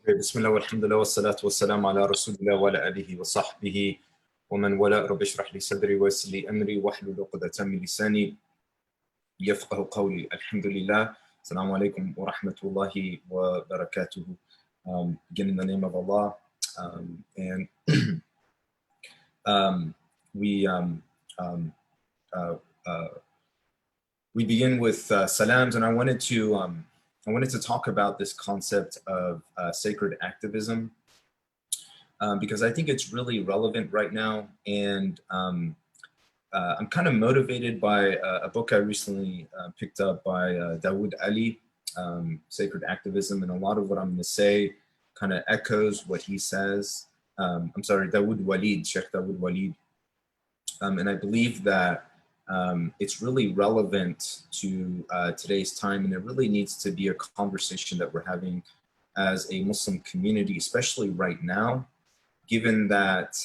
بسم الله والحمد لله والصلاة والسلام على رسول الله وعلى آله وصحبه ومن والاه. رب اشرح لي صدري ويسر لي أمري واحلل عقدة من لساني يفقه قولي. الحمد لله. Assalamu alaikum wa rahmatullahi wa barakatuhu. Begin in the name of Allah. And we begin with salams, and I wanted to talk about this concept of sacred activism because I think it's really relevant right now, and I'm kind of motivated by a book I recently picked up by Dawood Ali, Sacred Activism, and a lot of what I'm going to say kind of echoes what he says. I'm sorry, Dawood Walid, Sheikh Dawood Walid. And I believe that it's really relevant to today's time, and it really needs to be a conversation that we're having as a Muslim community, especially right now, given that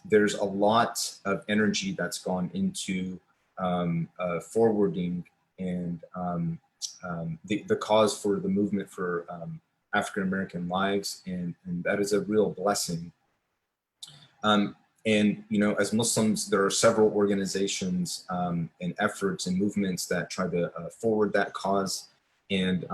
there's a lot of energy that's gone into forwarding and the cause for the movement for African-American lives, and that is a real blessing. And, you know, as Muslims, there are several organizations and efforts and movements that try to forward that cause. And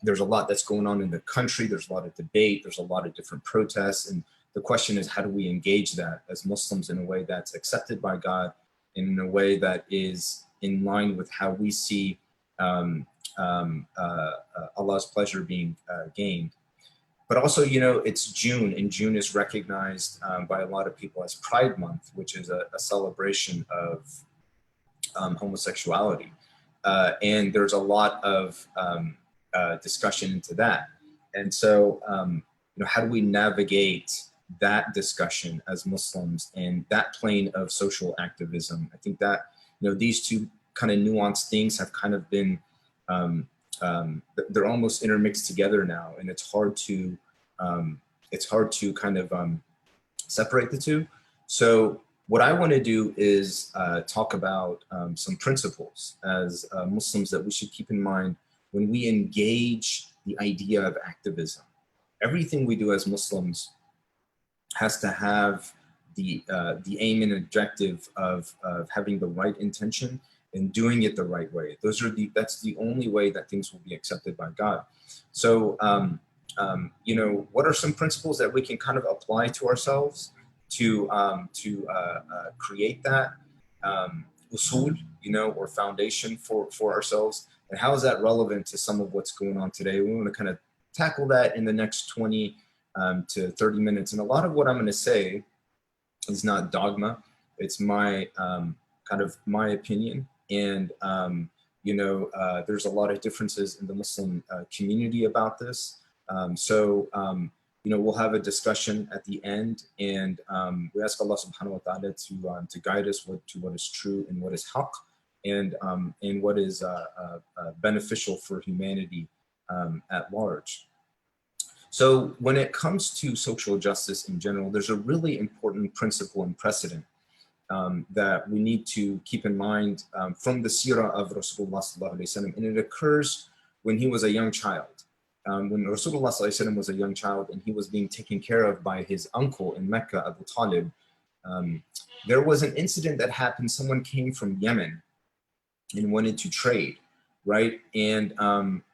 there's a lot that's going on in the country. There's a lot of debate. There's a lot of different protests. And the question is, how do we engage that as Muslims in a way that's accepted by God, and in a way that is in line with how we see Allah's pleasure being gained? But also, you know, it's June, and June is recognized by a lot of people as Pride Month, which is a celebration of homosexuality. And there's a lot of discussion into that. And so, you know, how do we navigate that discussion as Muslims and that plane of social activism? I think that, you know, these two kind of nuanced things have kind of been they're almost intermixed together now, and it's hard to kind of separate the two. So what I want to do is talk about some principles as Muslims that we should keep in mind when we engage the idea of activism. Everything we do as Muslims has to have the aim and objective of having the right intention and doing it the right way. That's the only way that things will be accepted by God. So, you know, what are some principles that we can kind of apply to ourselves to create that usul, you know, or foundation for ourselves? And how is that relevant to some of what's going on today? We want to kind of tackle that in the next 20 to 30 minutes. And a lot of what I'm going to say is not dogma. It's my kind of my opinion. And, you know, there's a lot of differences in the Muslim community about this. So, you know, we'll have a discussion at the end, and we ask Allah subhanahu wa ta'ala to guide us to what is true and what is haqq, and what is beneficial for humanity at large. So when it comes to social justice in general, there's a really important principle and precedent that we need to keep in mind from the seerah of Rasulullah sallallahu alaihi wasallam, and it occurs when he was a young child. When Rasulullah sallallahu alaihi wasallam was a young child and he was being taken care of by his uncle in Mecca, Abu Talib, there was an incident that happened. Someone came from Yemen and wanted to trade, right? And,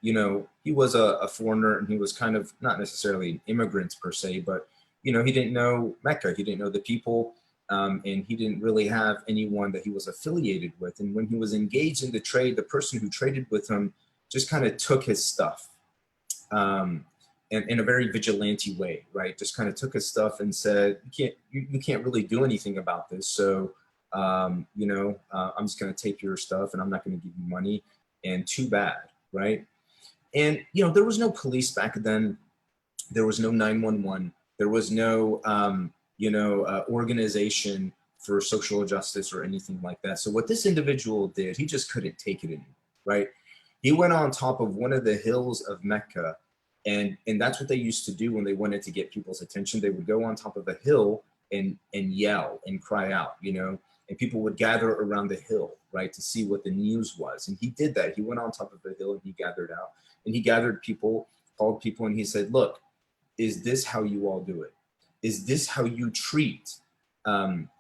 you know, he was a foreigner, and he was kind of not necessarily an immigrant per se, but, you know, he didn't know Mecca, he didn't know the people, and he didn't really have anyone that he was affiliated with. And when he was engaged in the trade, the person who traded with him just kind of took his stuff, and in a very vigilante way, right? Just kind of took his stuff and said, you can't really do anything about this. So, you know, I'm just going to take your stuff, and I'm not going to give you money, and too bad, right? And, you know, there was no police back then. There was no 911. There was no, you know, organization for social justice or anything like that. So what this individual did, he just couldn't take it anymore, right? He went on top of one of the hills of Mecca, and that's what they used to do when they wanted to get people's attention. They would go on top of a hill and yell and cry out, you know, and people would gather around the hill, right, to see what the news was. And he did that. He went on top of the hill and he gathered out, and he gathered people, called people, and he said, look, is this how you all do it? Is this how you treat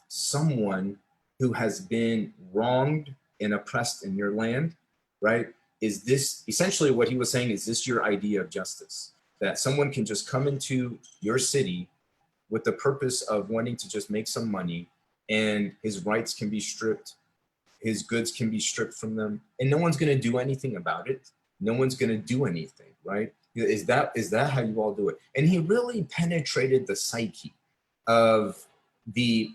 someone who has been wronged and oppressed in your land, right? Is this essentially what he was saying? Is this your idea of justice? That someone can just come into your city with the purpose of wanting to just make some money, and his rights can be stripped, his goods can be stripped from them, and no one's going to do anything about it. No one's going to do anything, right? Is that how you all do it? And he really penetrated the psyche of the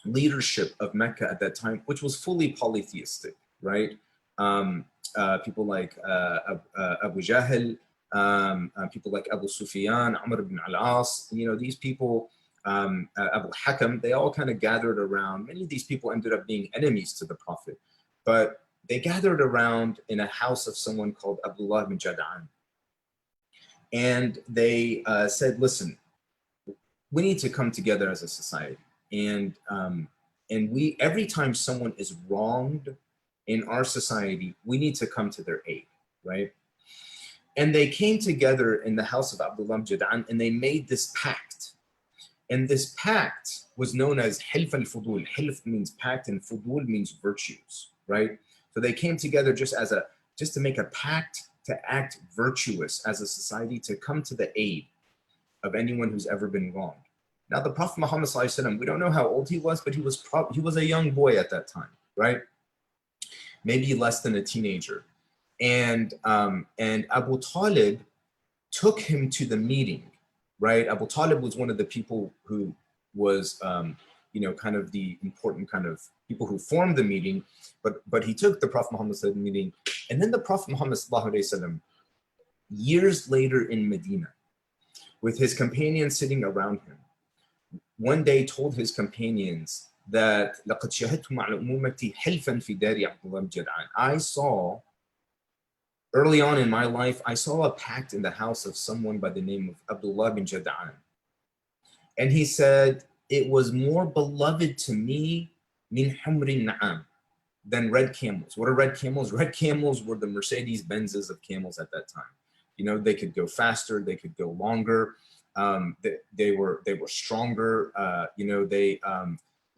leadership of Mecca at that time, which was fully polytheistic, right? People like Abu Jahl, people like Abu Sufyan, Amr ibn al-As, these people, Abu Hakam, they all kind of gathered around. Many of these people ended up being enemies to the Prophet, but they gathered around in a house of someone called Abdullah ibn Jad'an. And they said, listen, we need to come together as a society. And we, every time someone is wronged in our society, we need to come to their aid, right? And they came together in the house of Abdullah ibn Jad'an, and they made this pact. And this pact was known as Hilf al-Fudul. Hilf means pact, and Fudul means virtues, right? So they came together just to make a pact to act virtuous as a society, to come to the aid of anyone who's ever been wronged. Now, the Prophet Muhammad ﷺ, we don't know how old he was, but he was a young boy at that time, right? Maybe less than a teenager. And Abu Talib took him to the meeting, right? Abu Talib was one of the people who was, kind of the important kind of people who formed the meeting, but he took the Prophet Muhammad to the meeting. And then the Prophet Muhammad ﷺ, years later in Medina, with his companions sitting around him, one day told his companions that لَقَدْ شَهَدْتُ مَعَ الْأُمُومَةِ حِلْفًا فِي دَارِ عَبْدِ اللَّهِ جَدْعَانَ. I saw, early on in my life, I saw a pact in the house of someone by the name of Abdullah bin Jad'an. And he said, it was more beloved to me min humrin na'am, than red camels. What are red camels? Red camels were the Mercedes Benzes of camels at that time. They could go faster, they could go longer. They were stronger. They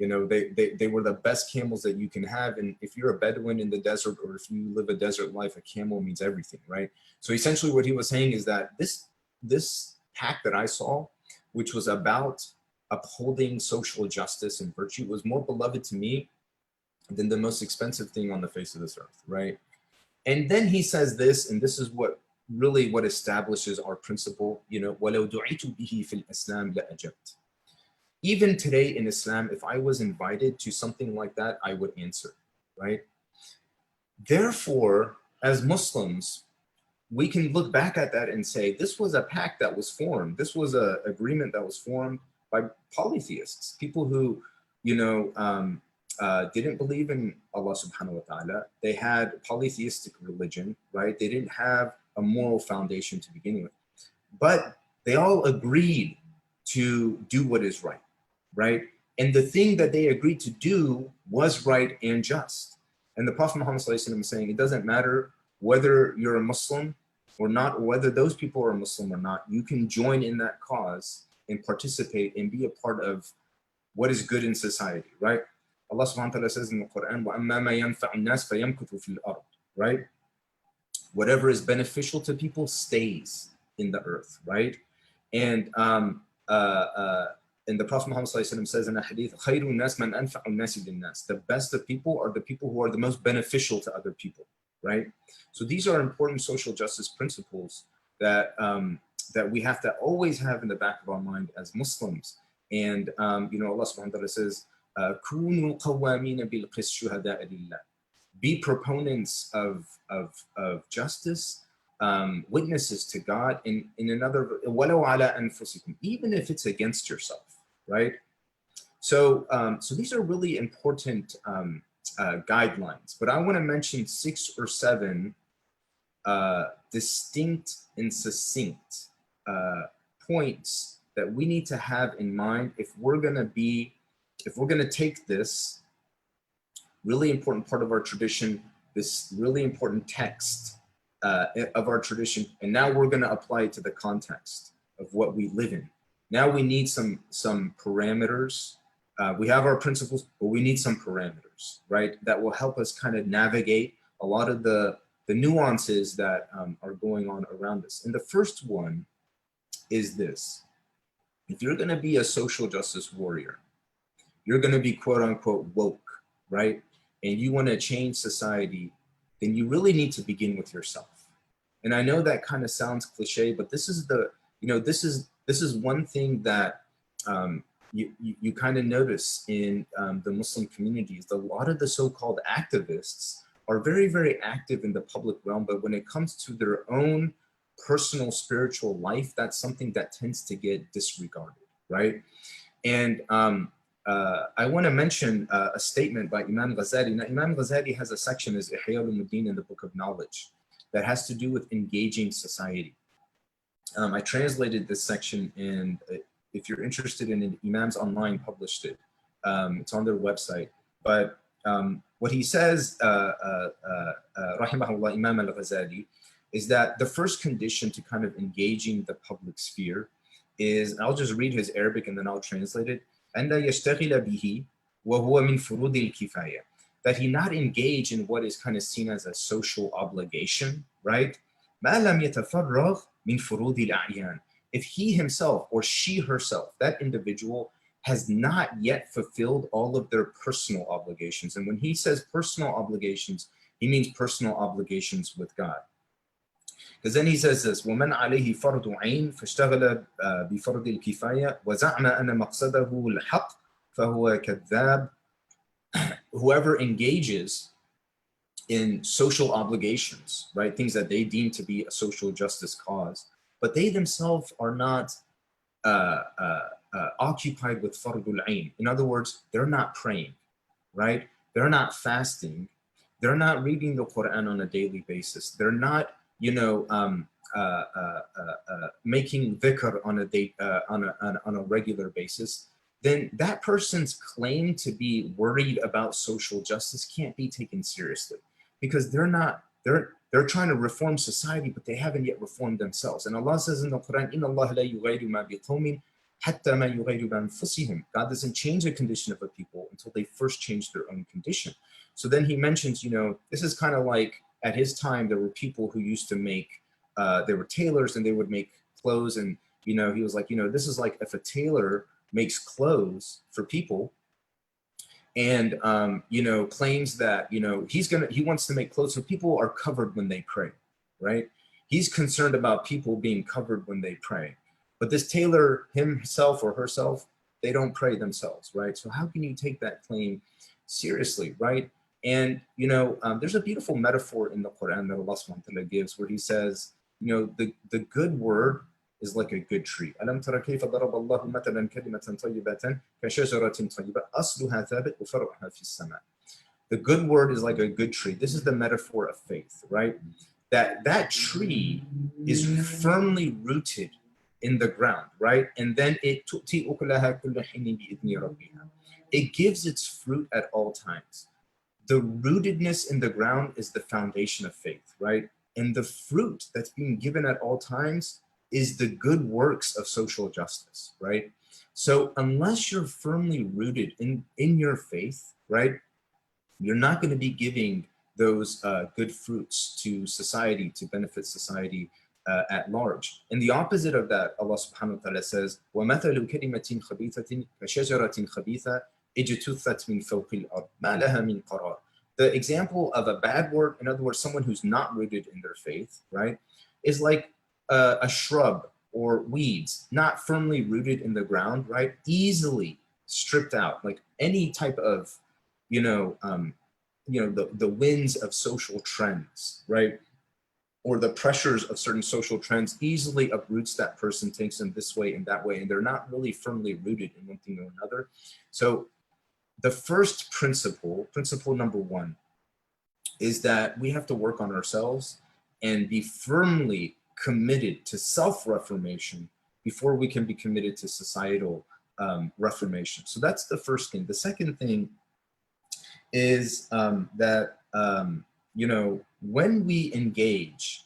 were the best camels that you can have. And if you're a Bedouin in the desert, or if you live a desert life, a camel means everything, right? So essentially what he was saying is that this pact that I saw, which was about upholding social justice and virtue, was more beloved to me than the most expensive thing on the face of this earth, right? And then he says this, and this is what establishes our principle, وَلَوْ دُعِيتُ بِهِ فِي الْإِسْلَامِ لَأَجَبْتُ. Even today in Islam, if I was invited to something like that, I would answer, right? Therefore, as Muslims, we can look back at that and say, this was a pact that was formed. This was an agreement that was formed by polytheists, people who, didn't believe in Allah subhanahu wa ta'ala. They had polytheistic religion, right? They didn't have a moral foundation to begin with. But they all agreed to do what is right, right? And the thing that they agreed to do was right and just. And the Prophet Muhammad ﷺ is saying, it doesn't matter whether you're a Muslim or not, or whether those people are Muslim or not, you can join in that cause and participate and be a part of what is good in society, right? Allah subhanahu wa ta'ala says in the Quran, وَأَمَّا مَا يَنْفَعُ النَّاسِ فَيَمْكُثُ فِي الْأَرْضِ, right? Whatever is beneficial to people stays in the earth, right? And the Prophet Muhammad says in a hadith, خَيْرُ النَّاسِ مَنْ أَنْفَعُ النَّاسِ لِلنَّاسِ. The best of people are the people who are the most beneficial to other people, right? So these are important social justice principles that that we have to always have in the back of our mind as Muslims. And Allah subhanahu wa ta'ala says, كُونُوا قَوَّامِينَ بِالْقِسْطِ شُهَدَاءَ لِلَّهِ. Be proponents of justice, witnesses to God in another, وَلَوْ عَلَىٰ أَنفُسِكُمْ, even if it's against yourself, right? So these are really important guidelines, but I want to mention 6 or 7 distinct and succinct points that we need to have in mind if we're going to take this really important part of our tradition, this really important text of our tradition, and now we're going to apply it to the context of what we live in. Now we need some parameters. We have our principles, but we need some parameters, right? That will help us kind of navigate a lot of the nuances that are going on around us. And the first one is this. If you're going to be a social justice warrior, you're going to be quote unquote woke, right? And you want to change society, then you really need to begin with yourself. And I know that kind of sounds cliche, but this is the, this is one thing that you kind of notice in the Muslim communities. A lot of the so-called activists are very, very active in the public realm, but when it comes to their own personal spiritual life, that's something that tends to get disregarded, right? And I want to mention a statement by Imam Ghazali. Now, Imam Ghazali has a section as Ihya al-Muddin in the Book of Knowledge that has to do with engaging society. I translated this section, and if you're interested in it, Imams Online published it. It's on their website. But what he says, rahimahullah, Imam al-Ghazali, is that the first condition to kind of engaging the public sphere is, I'll just read his Arabic and then I'll translate it, أَنْ لَا يَشْتَغِلَ بِهِ وَهُوَ مِنْ فُرُوضِ الْكِفَايَةِ, that he not engage in what is kind of seen as a social obligation, right? مَا لَمْ يَتَفَرَّغْ مِنْ فُرُوضِ الْأَعْيَانِ, if he himself or she herself, that individual, has not yet fulfilled all of their personal obligations. And when he says personal obligations, he means personal obligations with God. Because then he says this, وَمَنْ عَلَيْهِ فَرْضُ عَيْنٍ فَاشْتَغَلَ بِفَرْضِ الْكِفَايَةِ وَزَعْمَ أَنَّ مَقْصَدَهُ الْحَقِّ فَهُوَ كَذَّابٌ. Whoever engages in social obligations, right, things that they deem to be a social justice cause, but they themselves are not occupied with fardul ayn. In other words, they're not praying, right? They're not fasting. They're not reading the Quran on a daily basis. They're not, making dhikr on a regular basis. Then that person's claim to be worried about social justice can't be taken seriously, because they're trying to reform society, but they haven't yet reformed themselves. And Allah says in the Quran, إِنَّ اللَّهَ لَا يُغَيْرُ مَا بِقَوْمٍ حَتَّى مَا يُغَيْرُ بِأَنفُسِهِمْ. God doesn't change a condition of a people until they first change their own condition. So then he mentions, this is kind of like, at his time, there were people who used to make, they were tailors, and they would make clothes. And, he was like, this is like if a tailor makes clothes for people, and claims that he wants to make clothes so people are covered when they pray, right? He's concerned about people being covered when they pray, but this tailor himself or herself, they don't pray themselves, right? So how can you take that claim seriously, right? And there's a beautiful metaphor in the Quran that Allah subhanahu wa ta'ala gives, where he says, the good word is like a good tree. أَلَمْ تَرَ كَيْفَ ضَرَبَ اللَّهُ مَثَلًا كَلِمَةً طَيِّبَةً كَشَجَرَةٍ طَيِّبَةٍ أَصْلُهَا ثَابِتٌ وَفَرْعُهَا فِي السَّمَاءِ. The good word is like a good tree. This is the metaphor of faith, right? That tree is firmly rooted in the ground, right? And then it gives its fruit at all times. The rootedness in the ground is the foundation of faith, right? And the fruit that's being given at all times is the good works of social justice, right? So unless you're firmly rooted in your faith, right, you're not going to be giving those good fruits to society, to benefit society at large. And the opposite of that, Allah subhanahu wa ta'ala says, وَمَثَلُ كَلِمَةٍ خَبِيثَةٍ كَشَجَرَةٍ خَبِيثَةٍ اجْتُثَّتْ مِنْ فَوْقِ الْأَرْضِ مَا لَهَا مِنْ قَرَارٍ. The example of a bad word, in other words, someone who's not rooted in their faith, right, is like a shrub or weeds, not firmly rooted in the ground, right, easily stripped out, like any type of, the winds of social trends, right, or the pressures of certain social trends easily uproots that person, takes them this way and that way, and they're not really firmly rooted in one thing or another. So the first principle number one, is that we have to work on ourselves and be firmly committed to self-reformation before we can be committed to societal reformation. So that's the first thing. The second thing is that, when we engage,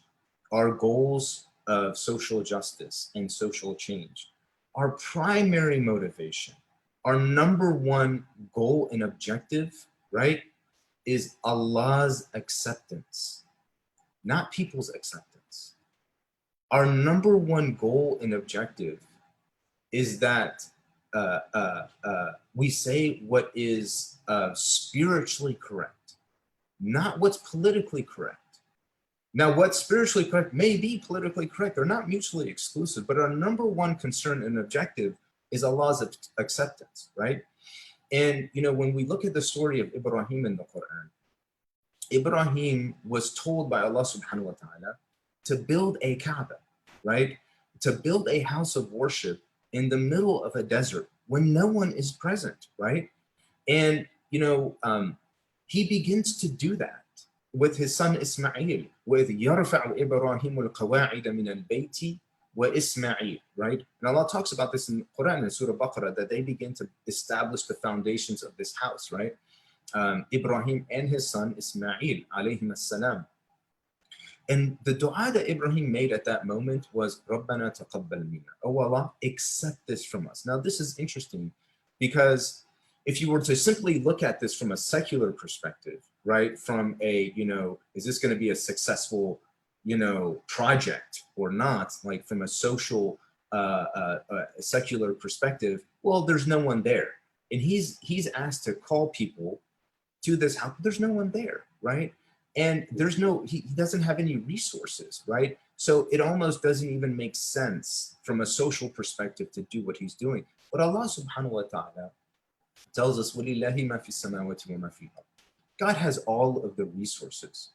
our goals of social justice and social change, our primary motivation, our number one goal and objective, right, is Allah's acceptance, not people's acceptance. Our number one goal and objective is that we say what is spiritually correct, not what's politically correct. Now, what's spiritually correct may be politically correct. They're not mutually exclusive, but our number one concern and objective is Allah's acceptance, right? And, you know, when we look at the story of Ibrahim in the Quran, Ibrahim was told by Allah subhanahu wa ta'ala to build a Kaaba, right? To build a house of worship in the middle of a desert when no one is present, right? And, you know, he begins to do that with his son Ismail, with يَرْفَعُ إِبْرَاهِيمُ الْقَوَاعِدَ مِنَ الْبَيْتِ وَإِسْمَعِيل, right? And Allah talks about this in the Quran, in Surah Baqarah, that they begin to establish the foundations of this house, right? Ibrahim and his son Ismail, alayhim as-salam. And the dua that Ibrahim made at that moment was, رَبَّنَا تَقَبَّلْ مِنَّا. Oh Allah, accept this from us. Now this is interesting because if you were to simply look at this from a secular perspective, right, from a, you know, is this going to be a successful, you know, project or not, like from a social, secular perspective, well, there's no one there. And he's asked to call people to this house. There's no one there, right? And there's no, he doesn't have any resources, right? So it almost doesn't even make sense from a social perspective to do what he's doing. But Allah subhanahu wa ta'ala tells us, وَلِلَّهِ مَا فِي السَّمَاوَاتِ وَمَا فِي الْأَرْضِ. God has all of the resources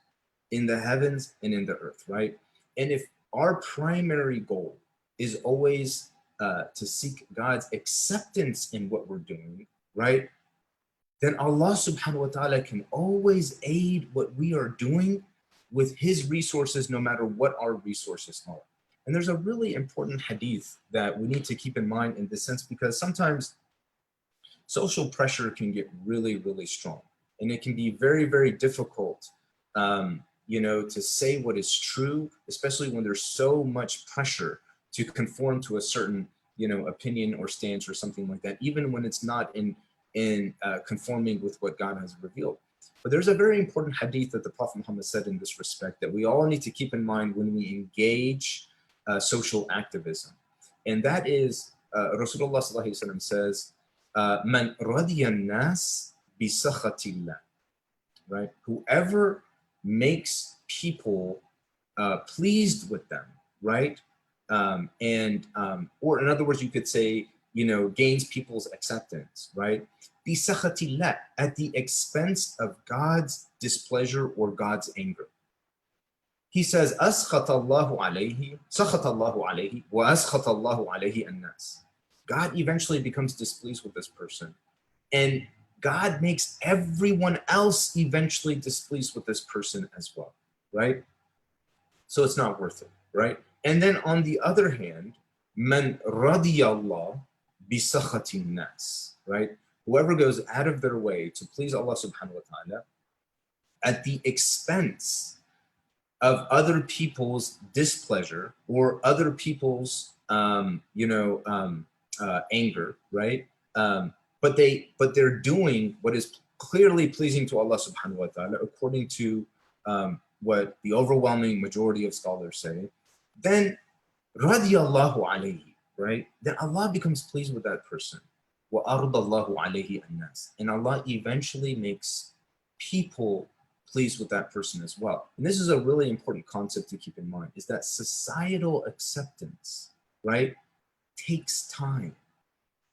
in the heavens and in the earth, right? And if our primary goal is always to seek God's acceptance in what we're doing, right, then Allah subhanahu wa ta'ala can always aid what we are doing with his resources, no matter what our resources are. And there's a really important hadith that we need to keep in mind in this sense, because sometimes social pressure can get really, really strong. And it can be very, very difficult, you know, to say what is true, especially when there's so much pressure to conform to a certain, you know, opinion or stance or something like that, even when it's not in conforming with what God has revealed. But there's a very important hadith that the Prophet Muhammad said in this respect that we all need to keep in mind when we engage social activism. And that is, Rasulullah sallallahu alaihi wasallam says, "Man radiya nas bi sakhatillah," right? Whoever makes people pleased with them, right? Or in other words, you could say, you know, gains people's acceptance, right? Bi sakhatillah, at the expense of God's displeasure or God's anger. He says, أَسْخَطَ اللَّهُ عَلَيْهِ سَخَطَ اللَّهُ عَلَيْهِ وَأَسْخَطَ اللَّهُ عَلَيْهِ النَّاسِ. God eventually becomes displeased with this person. And God makes everyone else eventually displeased with this person as well, right? So it's not worth it, right? And then on the other hand, مَنْ رَضِيَ اللَّهُ بِسَخَطِ النَّاسِ, right? Whoever goes out of their way to please Allah subhanahu wa ta'ala at the expense of other people's displeasure or other people's, anger, right? But they're doing what is clearly pleasing to Allah subhanahu wa ta'ala, according to what the overwhelming majority of scholars say, then radiyallahu alayhi, right? Then Allah becomes pleased with that person. Wa ardallahu alayhi an-nas. And Allah eventually makes people pleased with that person as well. And this is a really important concept to keep in mind, is that societal acceptance, right, takes time,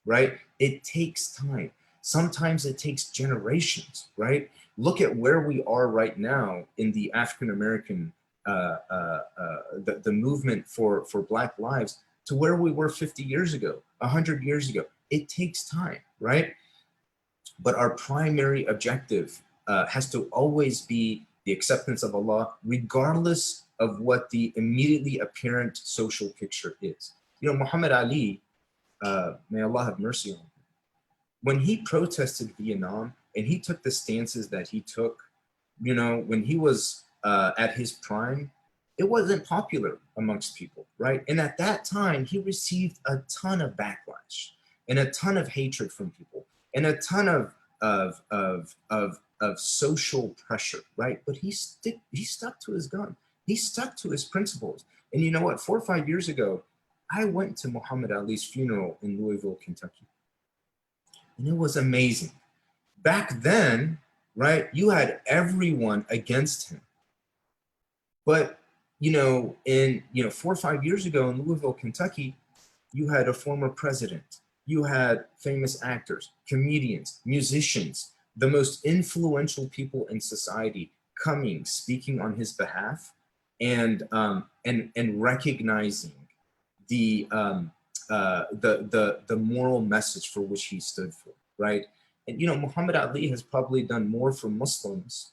right? It takes time. Sometimes it takes generations, right? Look at where we are right now in the African-American, the movement for Black lives to where we were 50 years ago, 100 years ago. It takes time, right? But our primary objective has to always be the acceptance of Allah, regardless of what the immediately apparent social picture is. You know, Muhammad Ali, may Allah have mercy on him, when he protested Vietnam and he took the stances that he took, you know, when he was at his prime, it wasn't popular amongst people, right? And at that time, he received a ton of backlash and a ton of hatred from people and a ton of social pressure, right? But he stuck to his gun. He stuck to his principles. And you know what? 4 or 5 years ago, I went to Muhammad Ali's funeral in Louisville, Kentucky. And it was amazing. Back then, right, you had everyone against him. But, you know, 4 or 5 years ago in Louisville, Kentucky, you had a former president. You had famous actors, comedians, musicians, the most influential people in society coming, speaking on his behalf, and recognizing the moral message for which he stood for, right? And you know, Muhammad Ali has probably done more for Muslims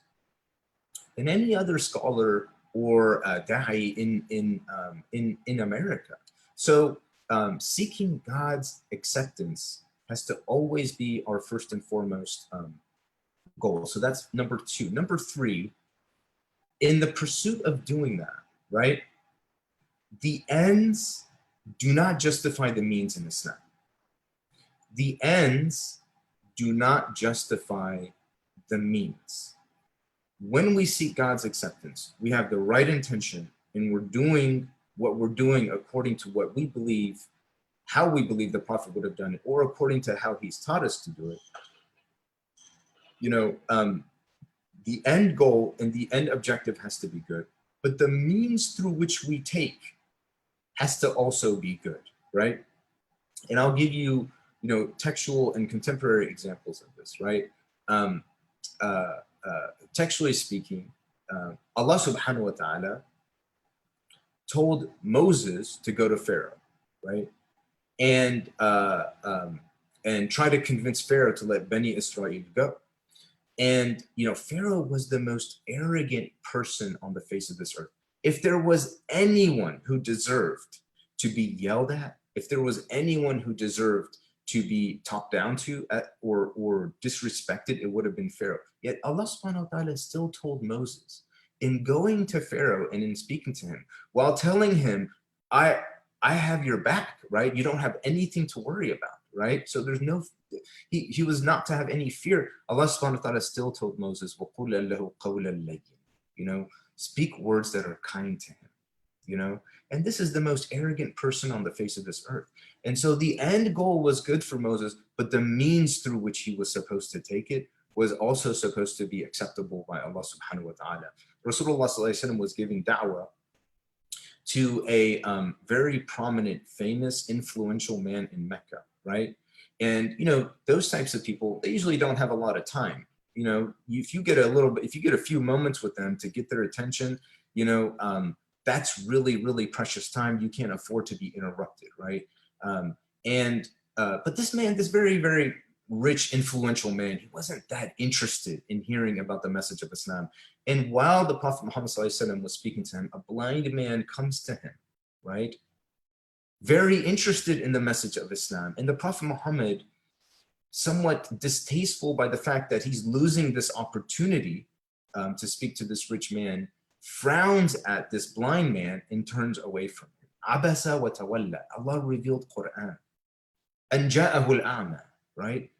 than any other scholar or da'i in America. So seeking God's acceptance has to always be our first and foremost goal. So that's number 2. Number 3, in the pursuit of doing that, right? The ends do not justify the means in Islam. The ends do not justify the means. When we seek God's acceptance, we have the right intention and we're doing what we're doing according to what we believe, how we believe the Prophet would have done it, or according to how he's taught us to do it. You know, the end goal and the end objective has to be good, but the means through which we take has to also be good, right? And I'll give you, you know, textual and contemporary examples of this, right? Textually speaking, Allah subhanahu wa ta'ala told Moses to go to Pharaoh, right? And try to convince Pharaoh to let Bani Israel go. And, you know, Pharaoh was the most arrogant person on the face of this earth. If there was anyone who deserved to be yelled at, if there was anyone who deserved to be talked down to or disrespected, it would have been Pharaoh. Yet Allah subhanahu wa ta'ala still told Moses, in going to Pharaoh and in speaking to him, while telling him, I have your back, right? You don't have anything to worry about, right? So there's no, he was not to have any fear. Allah subhanahu wa ta'ala still told Moses, you know, speak words that are kind to him, you know? And this is the most arrogant person on the face of this earth. And so the end goal was good for Moses, but the means through which he was supposed to take it was also supposed to be acceptable by Allah subhanahu wa ta'ala. Rasulullah sallallahu alaihi wasallam was giving da'wah to a very prominent, famous, influential man in Mecca, right? And, you know, those types of people, they usually don't have a lot of time. You know, if you get a few moments with them to get their attention, you know, that's really, really precious time. You can't afford to be interrupted, right? But this man, this very, very rich, influential man, he wasn't that interested in hearing about the message of Islam. And while the Prophet Muhammad ﷺ was speaking to him, a blind man comes to him, right? Very interested in the message of Islam. And the Prophet Muhammad, somewhat distasteful by the fact that he's losing this opportunity to speak to this rich man, frowns at this blind man and turns away from him. Abasa wa tawalla. Allah revealed Quran. An ja'ahu al-a'ma, right?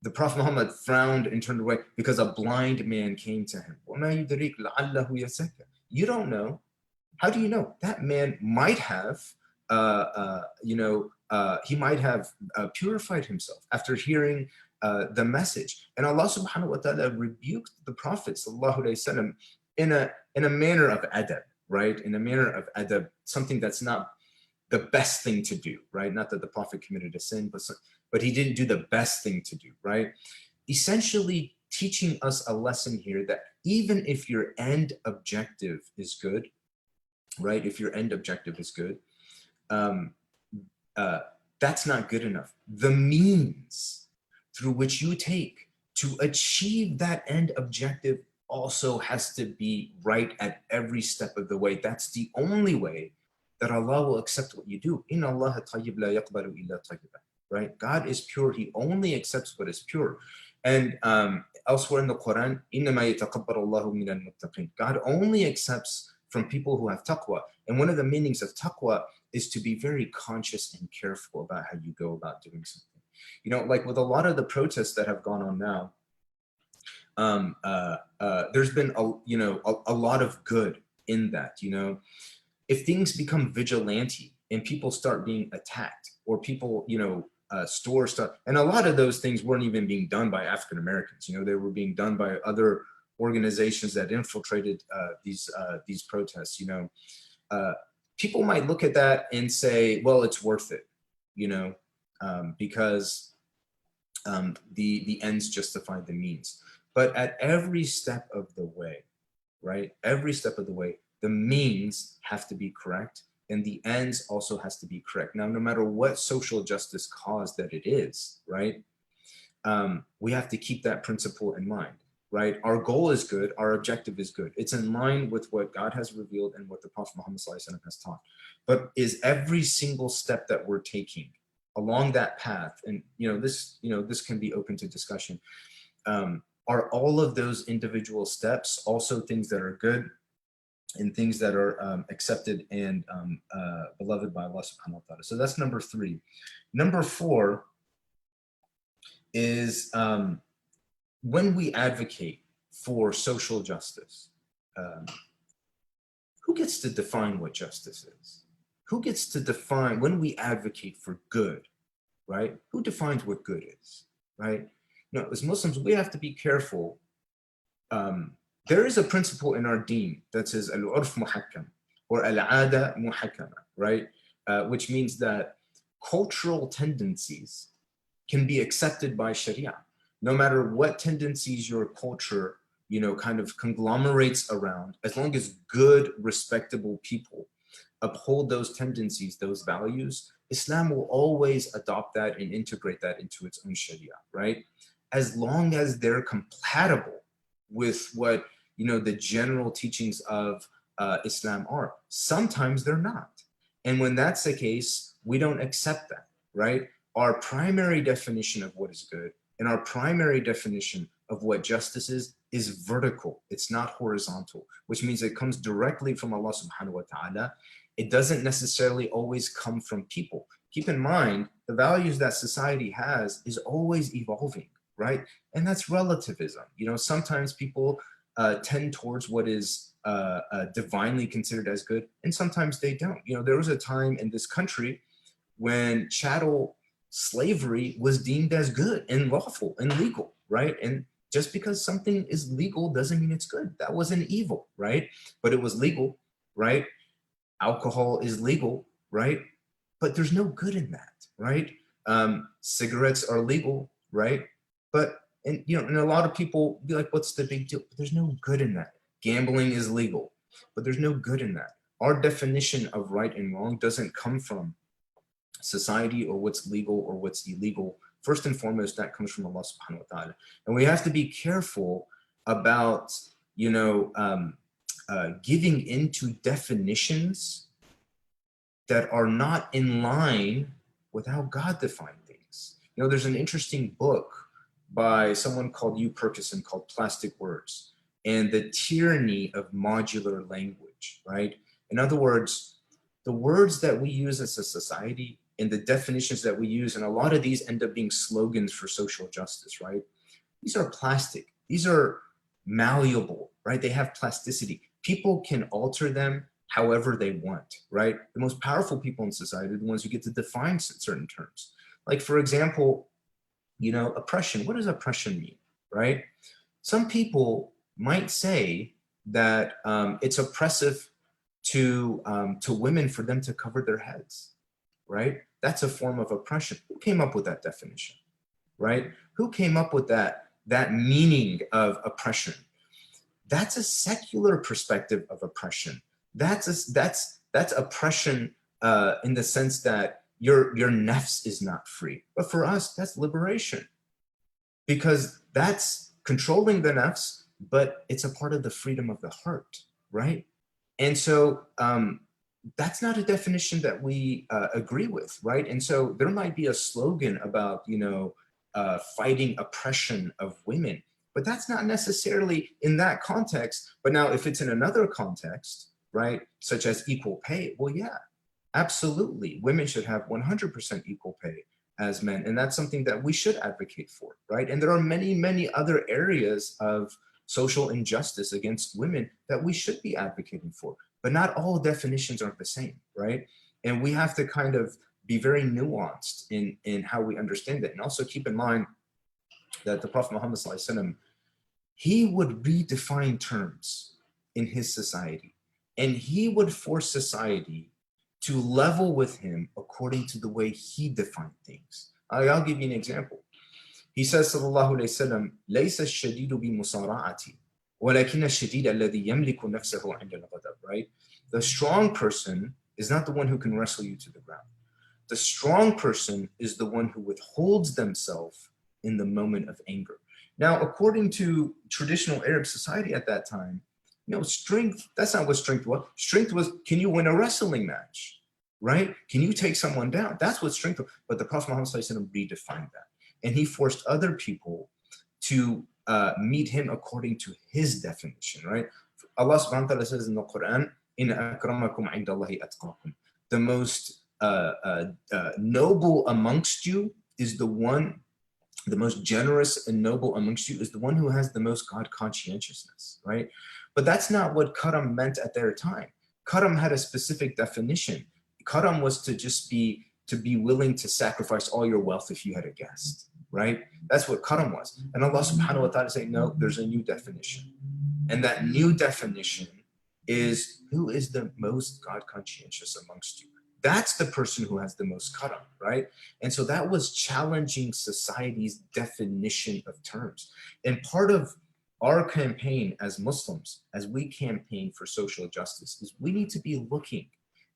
The Prophet Muhammad frowned and turned away because a blind man came to him. وَمَا يُدْرِيكَ لَعَلَّهُ يَزَكَّى. You don't know. How do you know? That man might have, he might have purified himself after hearing the message. And Allah subhanahu wa ta'ala rebuked the Prophet sallallahu alayhi wasallam in a manner of adab, right? In a manner of adab, something that's not the best thing to do, right? Not that the Prophet committed a sin, but he didn't do the best thing to do, right? Essentially teaching us a lesson here that even if your end objective is good, right? If your end objective is good, that's not good enough. The means through which you take to achieve that end objective also has to be right at every step of the way. That's the only way that Allah will accept what you do. Inna Allah tayyib la yaqbalu illa tayyiban. Right? God is pure. He only accepts what is pure. And elsewhere in the Quran, إِنَّمَا يَتَقَبَّلُ اللَّهُ مِنَ الْمُتَّقِينَ. God only accepts from people who have taqwa. And one of the meanings of taqwa is to be very conscious and careful about how you go about doing something. You know, like with a lot of the protests that have gone on now, there's been a lot of good in that. You know, if things become vigilante and people start being attacked, or people, stores start, and a lot of those things weren't even being done by African Americans. You know, they were being done by other organizations that infiltrated these protests. You know, people might look at that and say, well, it's worth it, you know, because the ends justify the means. But at every step of the way, right? Every step of the way, the means have to be correct, and the ends also has to be correct. Now, no matter what social justice cause that it is, right? We have to keep that principle in mind, right? Our goal is good, our objective is good. It's in line with what God has revealed and what the Prophet Muhammad ﷺ has taught. But is every single step that we're taking along that path, and this can be open to discussion, are all of those individual steps also things that are good and things that are accepted and beloved by Allah subhanahu wa ta'ala? So that's number 3. Number 4 is when we advocate for social justice, who gets to define what justice is? Who gets to define, when we advocate for good, right? Who defines what good is, right? As Muslims, we have to be careful. There is a principle in our deen that says al-urf muhakkam, or al-ada muhakkama, right? Which means that cultural tendencies can be accepted by Sharia. No matter what tendencies your culture, kind of conglomerates around, as long as good, respectable people uphold those tendencies, those values, Islam will always adopt that and integrate that into its own Sharia, right? As long as they're compatible with what, the general teachings of Islam are. Sometimes they're not. And when that's the case, we don't accept that, right? Our primary definition of what is good and our primary definition of what justice is vertical. It's not horizontal, which means it comes directly from Allah subhanahu wa ta'ala. It doesn't necessarily always come from people. Keep in mind, the values that society has is always evolving, right? And that's relativism. Sometimes people tend towards what is divinely considered as good, and sometimes they don't. There was a time in this country when chattel slavery was deemed as good and lawful and legal, right? And just because something is legal doesn't mean it's good. That wasn't evil, right? But it was legal, right? Alcohol is legal, right? But there's no good in that, right? Cigarettes are legal, right? But, and a lot of people be like, what's the big deal? But there's no good in that. Gambling is legal, but there's no good in that. Our definition of right and wrong doesn't come from society or what's legal or what's illegal. First and foremost, that comes from Allah subhanahu wa ta'ala. And we have to be careful about, giving into definitions that are not in line with how God defined things. There's an interesting book by someone called Hugh Perkison called Plastic Words and the Tyranny of Modular Language, right? In other words, the words that we use as a society and the definitions that we use, and a lot of these end up being slogans for social justice, right? These are plastic. These are malleable, right? They have plasticity. People can alter them however they want, right? The most powerful people in society are the ones who get to define certain terms. Like, for example, oppression. What does oppression mean, right? Some people might say that it's oppressive to women for them to cover their heads, right? That's a form of oppression. Who came up with that definition, right? Who came up with that meaning of oppression? That's a secular perspective of oppression. That's oppression in the sense that your nafs is not free. But for us, that's liberation, because that's controlling the nafs, but it's a part of the freedom of the heart, right? And so that's not a definition that we agree with, right? And so there might be a slogan about, fighting oppression of women, but that's not necessarily in that context. But now if it's in another context, right? Such as equal pay. Well, yeah, absolutely. Women should have 100% equal pay as men. And that's something that we should advocate for, right? And there are many, many other areas of social injustice against women that we should be advocating for. But not all definitions are the same, right? And we have to kind of be very nuanced in how we understand it. And also keep in mind that the Prophet Muhammad ﷺ, he would redefine terms in his society, and he would force society to level with him according to the way he defined things. I'll give you an example. He says, sallallahu alayhi wasallam, لَيْسَ الشَّدِيدُ بِمُصَارَعَةِ وَلَكِنَّ الشَّدِيدَ الَّذِي يَمْلِكُ نَفْسَهُ عِنْدَ الْغَضَبِ, right? The strong person is not the one who can wrestle you to the ground. The strong person is the one who withholds themselves in the moment of anger. Now, according to traditional Arab society at that time, strength, that's not what strength was. Strength was, can you win a wrestling match, right? Can you take someone down? That's what strength was. But the Prophet Muhammad redefined that. And he forced other people to meet him according to his definition, right? Allah subhanahu wa ta'ala says in the Quran, إِنَّ أَكْرَمَكُمْ عِنْدَ اللَّهِ أَتْقَاكُمْ. The most noble amongst you is the most generous and noble amongst you is the one who has the most God conscientiousness, right? But that's not what karam meant at their time. Karam had a specific definition. Karam was to just be willing to sacrifice all your wealth if you had a guest, right? That's what karam was. And Allah subhanahu wa ta'ala saying, no, there's a new definition. And that new definition is who is the most God conscientious amongst you. That's the person who has the most karam, right? And so that was challenging society's definition of terms. And part of our campaign as Muslims, as we campaign for social justice, is we need to be looking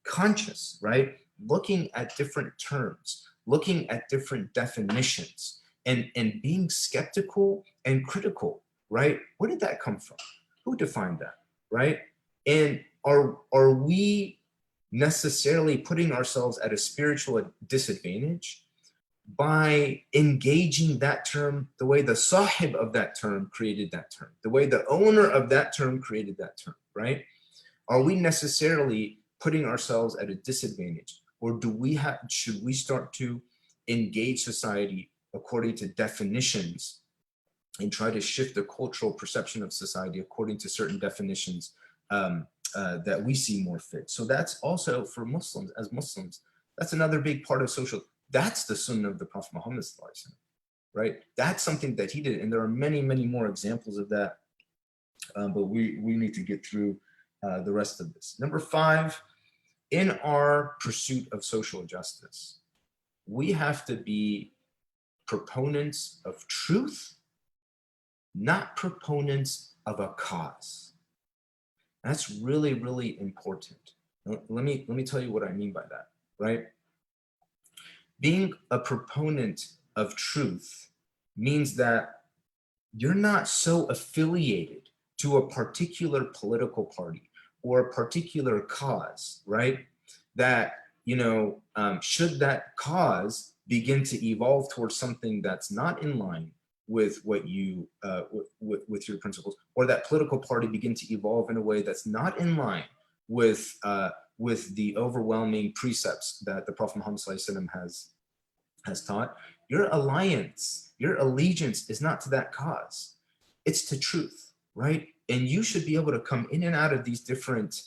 conscious, right? Looking at different terms, looking at different definitions, and being skeptical and critical, right? Where did that come from? Who defined that, right? And are we necessarily putting ourselves at a spiritual disadvantage by engaging that term the way the sahib of that term created that term, the way the owner of that term created that term, right? Are we necessarily putting ourselves at a disadvantage, or should we start to engage society according to definitions and try to shift the cultural perception of society according to certain definitions that we see more fit? So that's also for Muslims, as Muslims, that's another big part of social. That's the sunnah of the Prophet Muhammad, right? That's something that he did. And there are many, many more examples of that. But we need to get through the rest of this. Number 5, in our pursuit of social justice, we have to be proponents of truth, not proponents of a cause. That's really, really important. Let me tell you what I mean by that, right? Being a proponent of truth means that you're not so affiliated to a particular political party or a particular cause, right? That, should that cause begin to evolve towards something that's not in line with what you with your principles, or that political party begin to evolve in a way that's not in line with the overwhelming precepts that the Prophet Muhammad has taught, your allegiance is not to that cause, it's to truth, right? And you should be able to come in and out of these different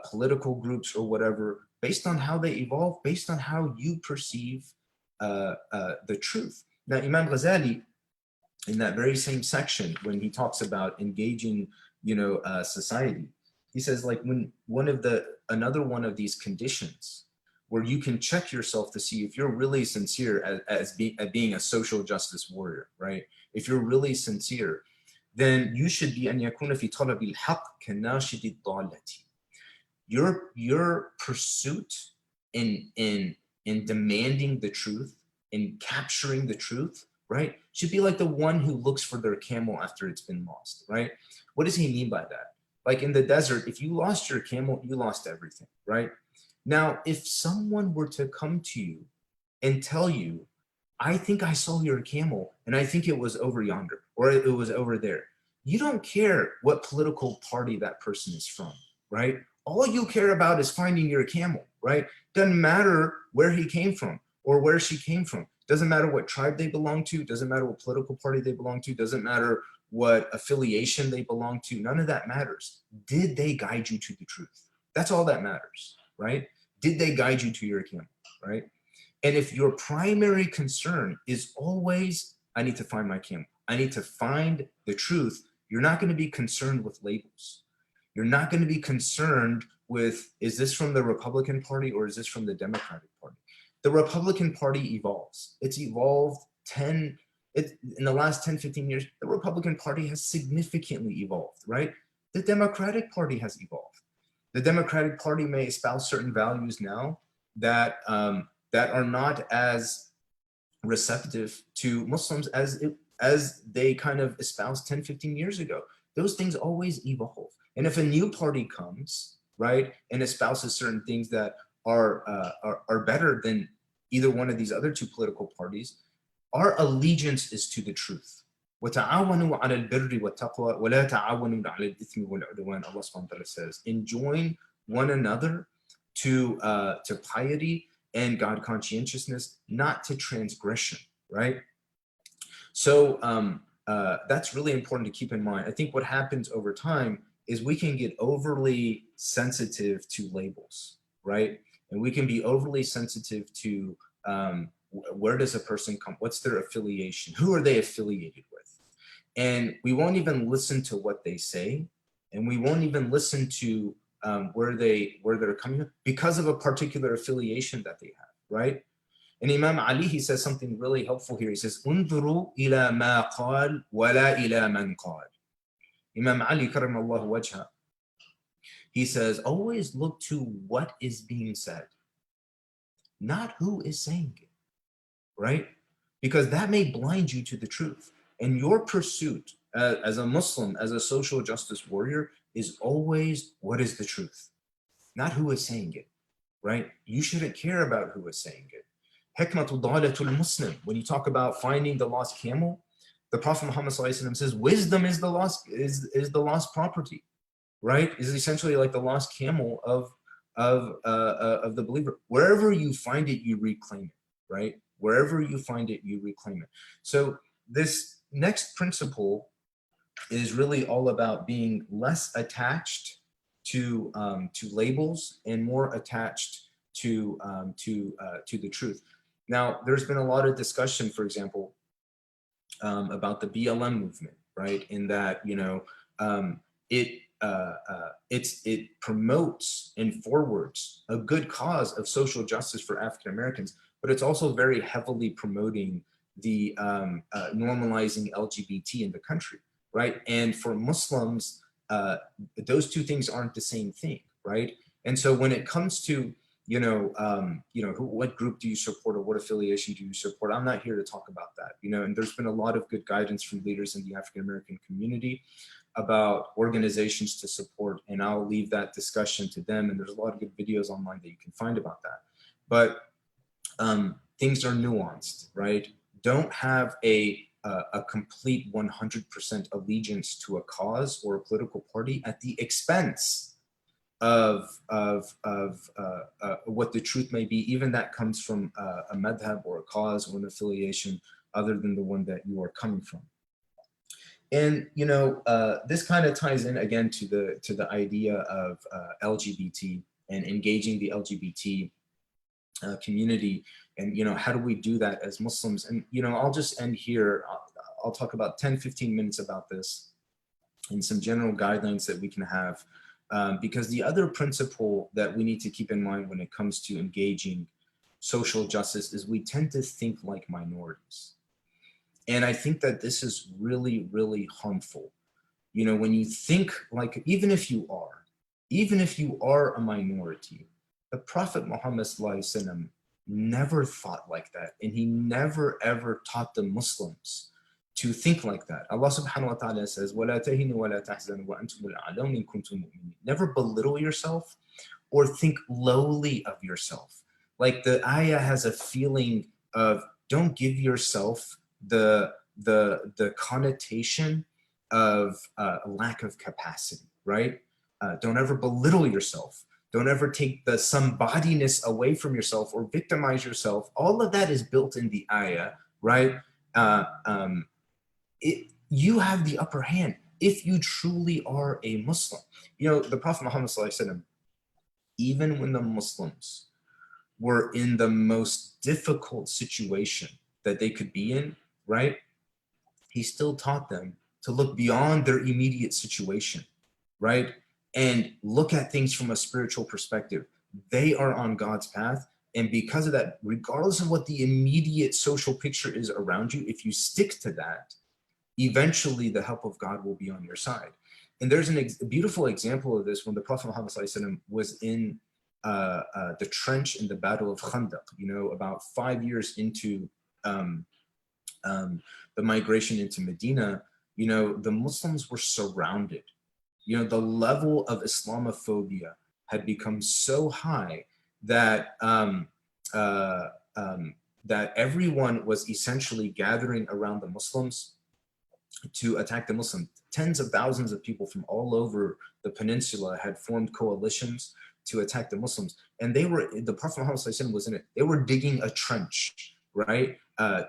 political groups or whatever based on how they evolve, based on how you perceive the truth. Now, Imam Ghazali, in that very same section, when he talks about engaging, society, he says, like, when another one of these conditions where you can check yourself to see if you're really sincere at being a social justice warrior, right? If you're really sincere, then you should be أن يكون في طلب الحق كناشد الضالة. Your pursuit in demanding the truth, in capturing the truth, right, should be like the one who looks for their camel after it's been lost, right? What does he mean by that? Like in the desert, if you lost your camel, you lost everything, right? Now, if someone were to come to you and tell you, I think I saw your camel and I think it was over yonder or it was over there, you don't care what political party that person is from, right? all you care about is finding your camel, right? Doesn't matter where he came from or where she came from. Doesn't matter what tribe they belong to. Doesn't matter what political party they belong to. Doesn't matter what affiliation they belong to. None of that matters. Did they guide you to the truth? That's all that matters, right? Did they guide you to your camel, right? And if your primary concern is always, I need to find my camel, I need to find the truth, you're not going to be concerned with labels. You're not going to be concerned with, is this from the Republican Party or is this from the Democratic Party? The Republican Party evolves. It's evolved in the last 10, 15 years, the Republican Party has significantly evolved, right? The Democratic Party has evolved. The Democratic Party may espouse certain values now that are not as receptive to Muslims as they kind of espoused 10, 15 years ago. Those things always evolve. And if a new party comes, right, and espouses certain things that are better than either one of these other two political parties, our allegiance is to the truth. وَتَعَاوَنُوا عَلَى الْبِرِّ وَالتَّقْوَى وَلَا تَعَاوَنُوا عَلَى الْإِثْمِ وَالْعُدْوَانِ. Allah subhanahu wa ta'ala says, enjoin one another to piety and God conscientiousness, not to transgression, right? So that's really important to keep in mind. I think what happens over time is we can get overly sensitive to labels, right? And we can be overly sensitive to where does a person come? What's their affiliation? Who are they affiliated with? And we won't even listen to what they say, and we won't even listen to where they're coming from because of a particular affiliation that they have, right? And Imam Ali, he says something really helpful here. He says, "Unzuru ila ma qal wala ila man qal." Imam Ali, karamallahu wajha, he says, always look to what is being said, not who is saying it, right? Because that may blind you to the truth. And your pursuit as a Muslim, as a social justice warrior, is always what is the truth, not who is saying it, right? You shouldn't care about who is saying it. Hikmatu dalatul Muslim, when you talk about finding the lost camel, the Prophet Muhammad says, wisdom is the lost property, right? Is essentially like the lost camel of the believer. Wherever you find it, you reclaim it, right? Wherever you find it, you reclaim it. So this next principle is really all about being less attached to labels and more attached to the truth. Now, there's been a lot of discussion, for example, about the BLM movement, right? In that, you know, it promotes and forwards a good cause of social justice for African Americans, but it's also very heavily promoting the normalizing LGBT in the country, right? And for Muslims, those two things aren't the same thing, right? And so when it comes to what group do you support or what affiliation do you support? I'm not here to talk about that, you know, and there's been a lot of good guidance from leaders in the African American community about organizations to support, and I'll leave that discussion to them. And there's a lot of good videos online that you can find about that. But things are nuanced, right? Don't have a complete 100% allegiance to a cause or a political party at the expense of what the truth may be, even that comes from a madhab or a cause or an affiliation other than the one that you are coming from. And you know, this kind of ties in again to the idea of LGBT and engaging the LGBT community, and you know, how do we do that as Muslims? And you know, I'll just end here. I'll talk about 10-15 minutes about this and some general guidelines that we can have. Because the other principle that we need to keep in mind when it comes to engaging social justice is we tend to think like minorities. And I think that this is really, really harmful. You know, when you think like, even if you are a minority, the Prophet Muhammad ﷺ never thought like that. And he never, ever taught the Muslims to think like that. Allah subhanahu wa ta'ala says, وَلَا تَهِنُوا وَلَا تَحْزَنُوا وَأَنْتُمُ الْأَعْلَوْنَ إِن كُنتُم مُؤْمِنِينَ. Never belittle yourself or think lowly of yourself. Like the ayah has a feeling of, don't give yourself the connotation of lack of capacity, right? Don't ever belittle yourself. Don't ever take the somebodyness away from yourself or victimize yourself. All of that is built in the ayah, right? You have the upper hand if you truly are a Muslim. You know, the Prophet Muhammad ﷺ, even when the Muslims were in the most difficult situation that they could be in, right? He still taught them to look beyond their immediate situation, right? And look at things from a spiritual perspective. They are on God's path. And because of that, regardless of what the immediate social picture is around you, if you stick to that, eventually the help of God will be on your side. And there's a beautiful example of this when the Prophet Muhammad was in the trench in the Battle of Khandaq, you know, about 5 years into the migration into Medina. You know, the Muslims were surrounded. You know, the level of Islamophobia had become so high that that everyone was essentially gathering around the Muslims to attack the Muslims. Tens of thousands of people from all over the peninsula had formed coalitions to attack the Muslims. And they were, the Prophet Muhammad was in it. They were digging a trench, right,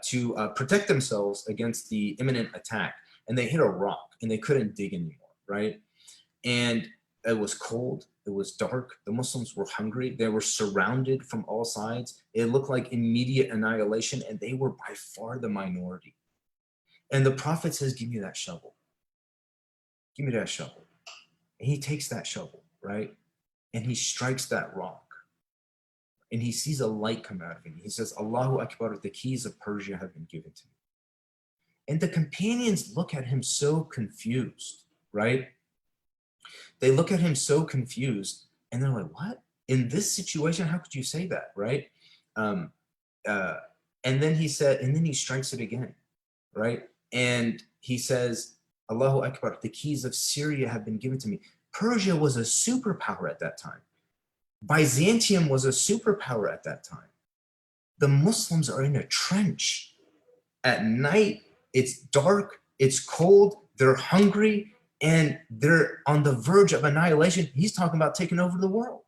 to protect themselves against the imminent attack. And they hit a rock and they couldn't dig anymore, right? And it was cold, it was dark, the Muslims were hungry, they were surrounded from all sides. It looked like immediate annihilation, and they were by far the minority. And the Prophet says, give me that shovel. Give me that shovel. And he takes that shovel, right? And he strikes that rock. And he sees a light come out of it. He says, Allahu Akbar, the keys of Persia have been given to me. And the companions look at him so confused, right? They look at him so confused, and they're like, what? In this situation, how could you say that, right? And then he said, and then he strikes it again, right? And he says, Allahu Akbar, the keys of Syria have been given to me. Persia was a superpower at that time. Byzantium was a superpower at that time. The Muslims are in a trench. At night, it's dark, it's cold, they're hungry, and they're on the verge of annihilation. He's talking about taking over the world,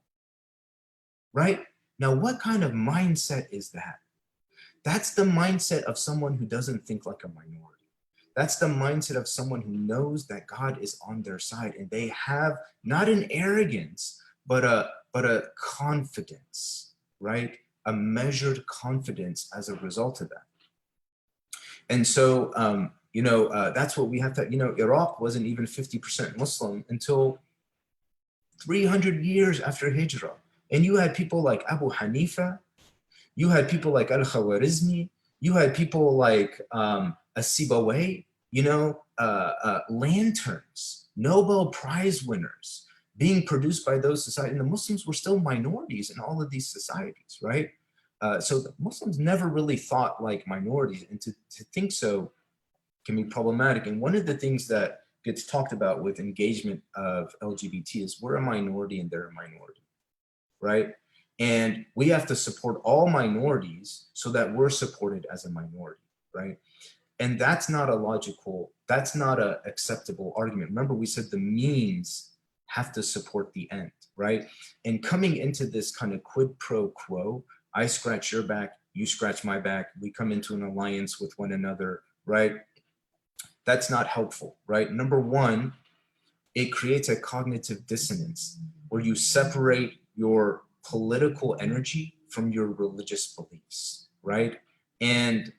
right? Now, what kind of mindset is that? That's the mindset of someone who doesn't think like a minority. That's the mindset of someone who knows that God is on their side, and they have not an arrogance, but a confidence, right? A measured confidence as a result of that. And so, you know, that's what we have to, you know, Iraq wasn't even 50% Muslim until 300 years after Hijrah. And you had people like Abu Hanifa, you had people like Al-Khawarizmi, you had people like As-Sibawayh, you know, lanterns, Nobel Prize winners being produced by those societies. And the Muslims were still minorities in all of these societies, right? So the Muslims never really thought like minorities, and to think so can be problematic. And one of the things that gets talked about with engagement of LGBT is we're a minority and they're a minority, right? And we have to support all minorities so that we're supported as a minority, right? And that's not a logical, that's not an acceptable argument. Remember, we said the means have to support the end, right? And coming into this kind of quid pro quo, I scratch your back, you scratch my back, we come into an alliance with one another, right? That's not helpful, right? Number one, it creates a cognitive dissonance where you separate your political energy from your religious beliefs, right? And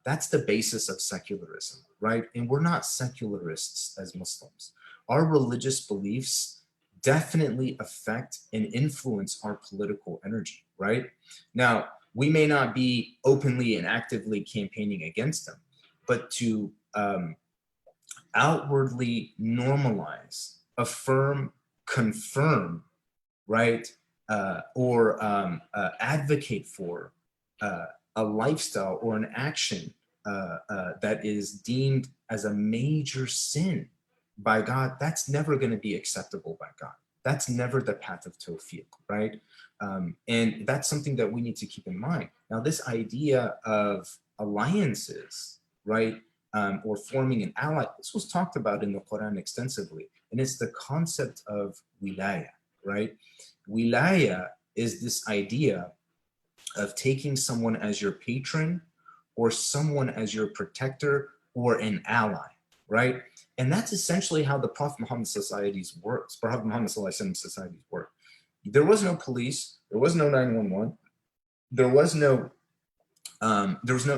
that's the basis of secularism, right? And we're not secularists as Muslims. Our religious beliefs definitely affect and influence our political energy, right? Now, we may not be openly and actively campaigning against them, but to outwardly normalize, affirm, confirm, right? Or advocate for a lifestyle or an action that is deemed as a major sin by God, that's never going to be acceptable by God. That's never the path of tawfiq, right? And that's something that we need to keep in mind. Now, this idea of alliances, right, or forming an ally. This was talked about in the Quran extensively, and it's the concept of wilaya, right? Wilaya is this idea of taking someone as your patron or someone as your protector or an ally, right? And that's essentially how the Prophet Muhammad societies works. Prophet Muhammad societies work. There was no police, there was no 911, there was no,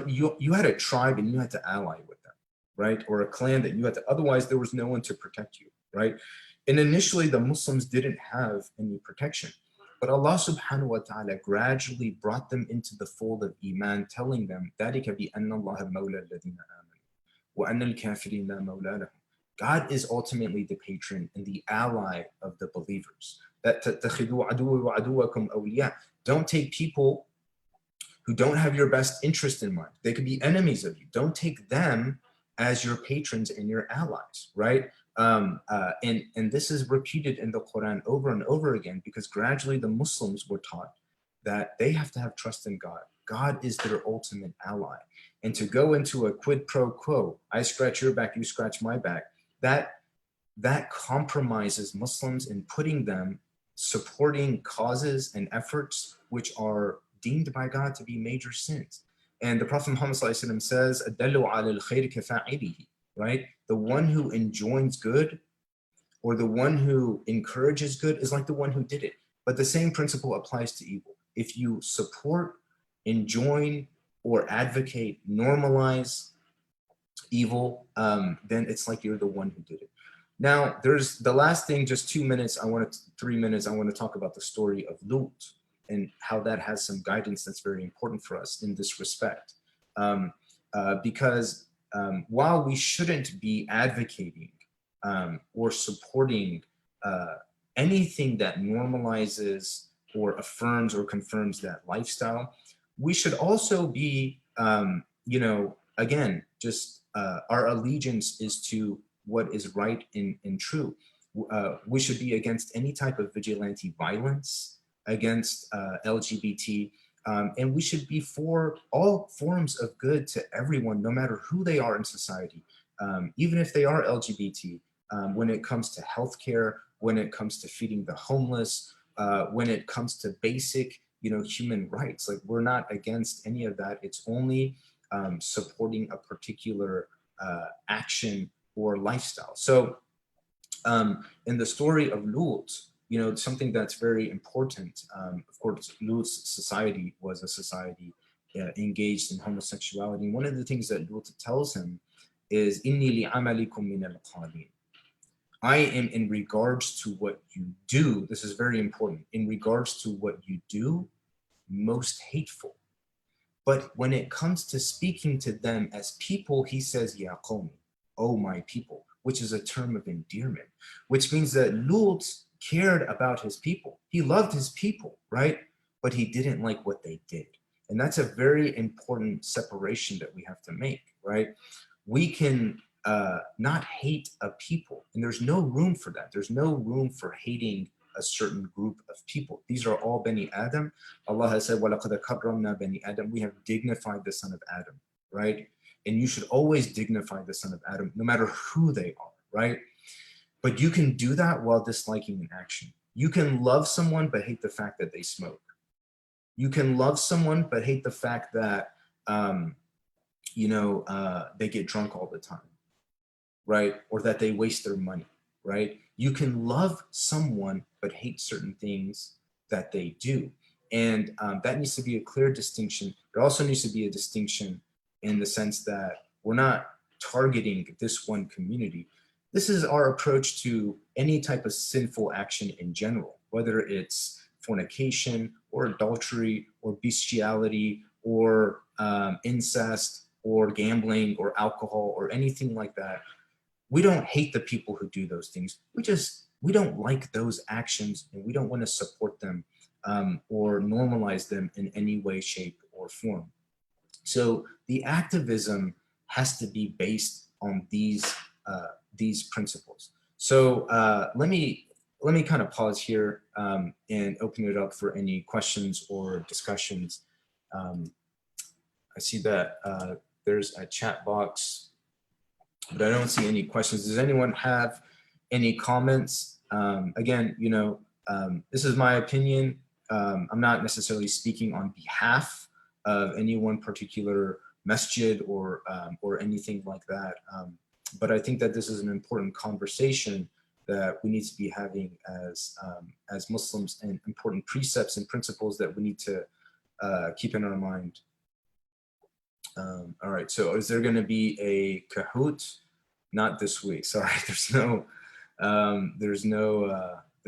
you had a tribe and you had to ally with them, right? Or a clan that you had to, otherwise there was no one to protect you, right? And initially the Muslims didn't have any protection. But Allah subhanahu wa ta'ala gradually brought them into the fold of Iman, telling them, ذَلِكَ بِأَنَّ اللَّهَ مَوْلَى الَّذِينَ آمَنُوا وَأَنَّ الْكَافِرِينَ لَا مَوْلَى لَهُمْ. God is ultimately the patron and the ally of the believers. That تَتَّخِذُوا عَدُوِّي وَعَدُوَّكُمْ أَوْلِيَاءَ. Don't take people who don't have your best interest in mind. They could be enemies of you. Don't take them as your patrons and your allies, right? And this is repeated in the Quran over and over again, because gradually the Muslims were taught that they have to have trust in God. God is their ultimate ally. And to go into a quid pro quo, I scratch your back, you scratch my back, that compromises Muslims in putting them supporting causes and efforts which are deemed by God to be major sins. And the Prophet Muhammad says, "Adallu ala al-khayr kafa'ilihi," right? The one who enjoins good or the one who encourages good is like the one who did it. But the same principle applies to evil. If you support, enjoin, or advocate, normalize evil, then it's like you're the one who did it. Now, there's the last thing, just 3 minutes, I want to talk about the story of Lut and how that has some guidance that's very important for us in this respect. Because while we shouldn't be advocating or supporting anything that normalizes or affirms or confirms that lifestyle, we should also be, again, just our allegiance is to what is right and true. We should be against any type of vigilante violence against LGBT, and we should be for all forms of good to everyone, no matter who they are in society, even if they are LGBT, when it comes to healthcare, when it comes to feeding the homeless, when it comes to basic, human rights. Like, we're not against any of that. It's only supporting a particular action or lifestyle. So in the story of Lut, something that's very important, of course, Lut's society was a society engaged in homosexuality. And one of the things that Lut tells him is, "Inni li'amalikum min al-qalin." I am, in regards to what you do, this is very important, in regards to what you do, most hateful. But when it comes to speaking to them as people, he says, "Ya qawmi," oh my people, which is a term of endearment, which means that Lut cared about his people. He loved his people, right? But he didn't like what they did. And that's a very important separation that we have to make, right? We can not hate a people, and there's no room for that. There's no room for hating a certain group of people. These are all Bani Adam. Allah has said, وَلَقَدْ كَرَّمْنَا Bani Adam. We have dignified the son of Adam, right? And you should always dignify the son of Adam, no matter who they are, right? But you can do that while disliking an action. You can love someone but hate the fact that they smoke. You can love someone but hate the fact that they get drunk all the time, right? Or that they waste their money, right? You can love someone but hate certain things that they do. And that needs to be a clear distinction. There also needs to be a distinction in the sense that we're not targeting this one community. This is our approach to any type of sinful action in general, whether it's fornication or adultery or bestiality or incest or gambling or alcohol or anything like that. We don't hate the people who do those things. We don't like those actions, and we don't want to support them or normalize them in any way, shape, or form. So the activism has to be based on these principles. So let me kind of pause here and open it up for any questions or discussions. I see that there's a chat box but I don't see any questions. Does anyone have any comments? Again, you know, this is my opinion. I'm not necessarily speaking on behalf of any one particular masjid or anything like that. But I think that this is an important conversation that we need to be having as Muslims, and important precepts and principles that we need to keep in our mind. All right, so is there going to be a Kahoot? Not this week. Sorry, there's no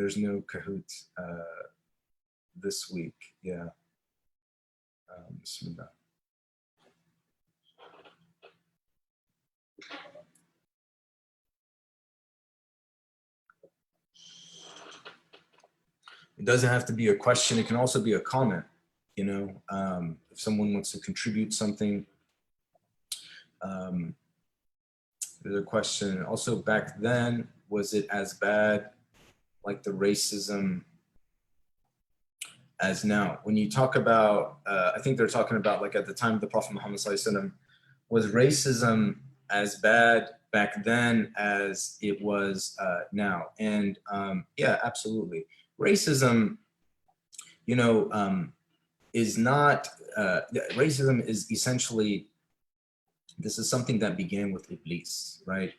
Kahoot this week. Yeah. Bismillah. It doesn't have to be a question. It can also be a comment. You know, if someone wants to contribute something. There's a question. Also, back then, was it as bad, like the racism, as now? When you talk about, I think they're talking about like at the time of the Prophet Muhammad ﷺ, was racism as bad back then as it was now? And yeah, absolutely. Racism, you know, is not, racism is essentially, this is something that began with Iblis, right?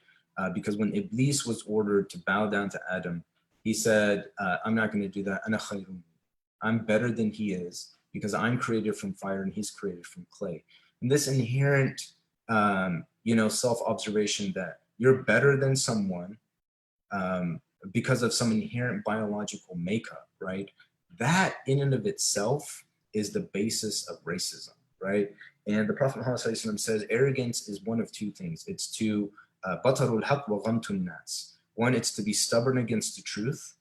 Because when Iblis was ordered to bow down to Adam, he said, I'm not going to do that. Ana khayrun. I'm better than he is because I'm created from fire and he's created from clay. And this inherent, you know, self-observation that you're better than someone because of some inherent biological makeup, right? That in and of itself is the basis of racism, right? And the Prophet Muhammad says arrogance is one of two things. It's to batarul haq wa ghamtun nas. One, it's to be stubborn against the truth,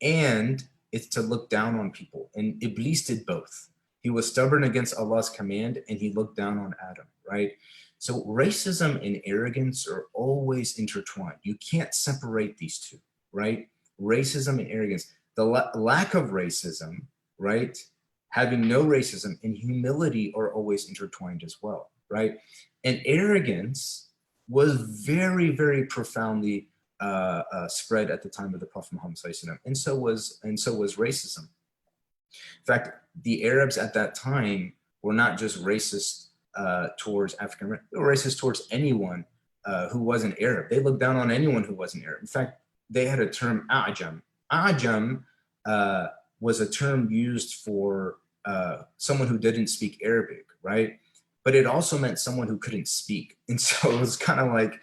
and it's to look down on people. And Iblis did both. He was stubborn against Allah's command, and he looked down on Adam, right? So racism and arrogance are always intertwined. You can't separate these two, right? Racism and arrogance. The lack of racism, right? Having no racism and humility are always intertwined as well, right? And arrogance was very, very profoundly spread at the time of the Prophet Muhammad ﷺ, and so was racism. In fact, the Arabs at that time were not just racist towards African Americans; they were racist towards anyone who wasn't Arab. They looked down on anyone who wasn't Arab. In fact, they had a term Ajam. Ajam was a term used for someone who didn't speak Arabic, right? But it also meant someone who couldn't speak. And so it was kind of like,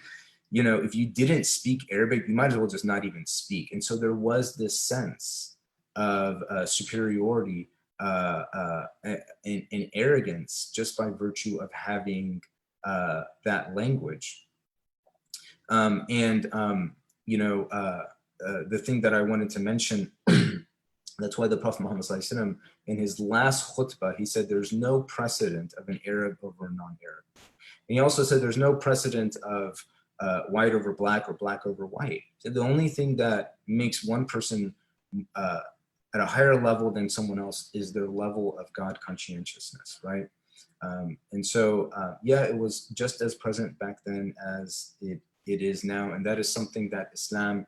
you know, if you didn't speak Arabic, you might as well just not even speak. And so there was this sense of superiority and arrogance just by virtue of having that language. You know, the thing that I wanted to mention, that's why the Prophet Muhammad ﷺ, in his last khutbah, he said there's no precedent of an Arab over a non-Arab. And he also said there's no precedent of white over black or black over white. So the only thing that makes one person at a higher level than someone else is their level of God conscientiousness, right? And so, yeah, it was just as present back then as it is now. And that is something that Islam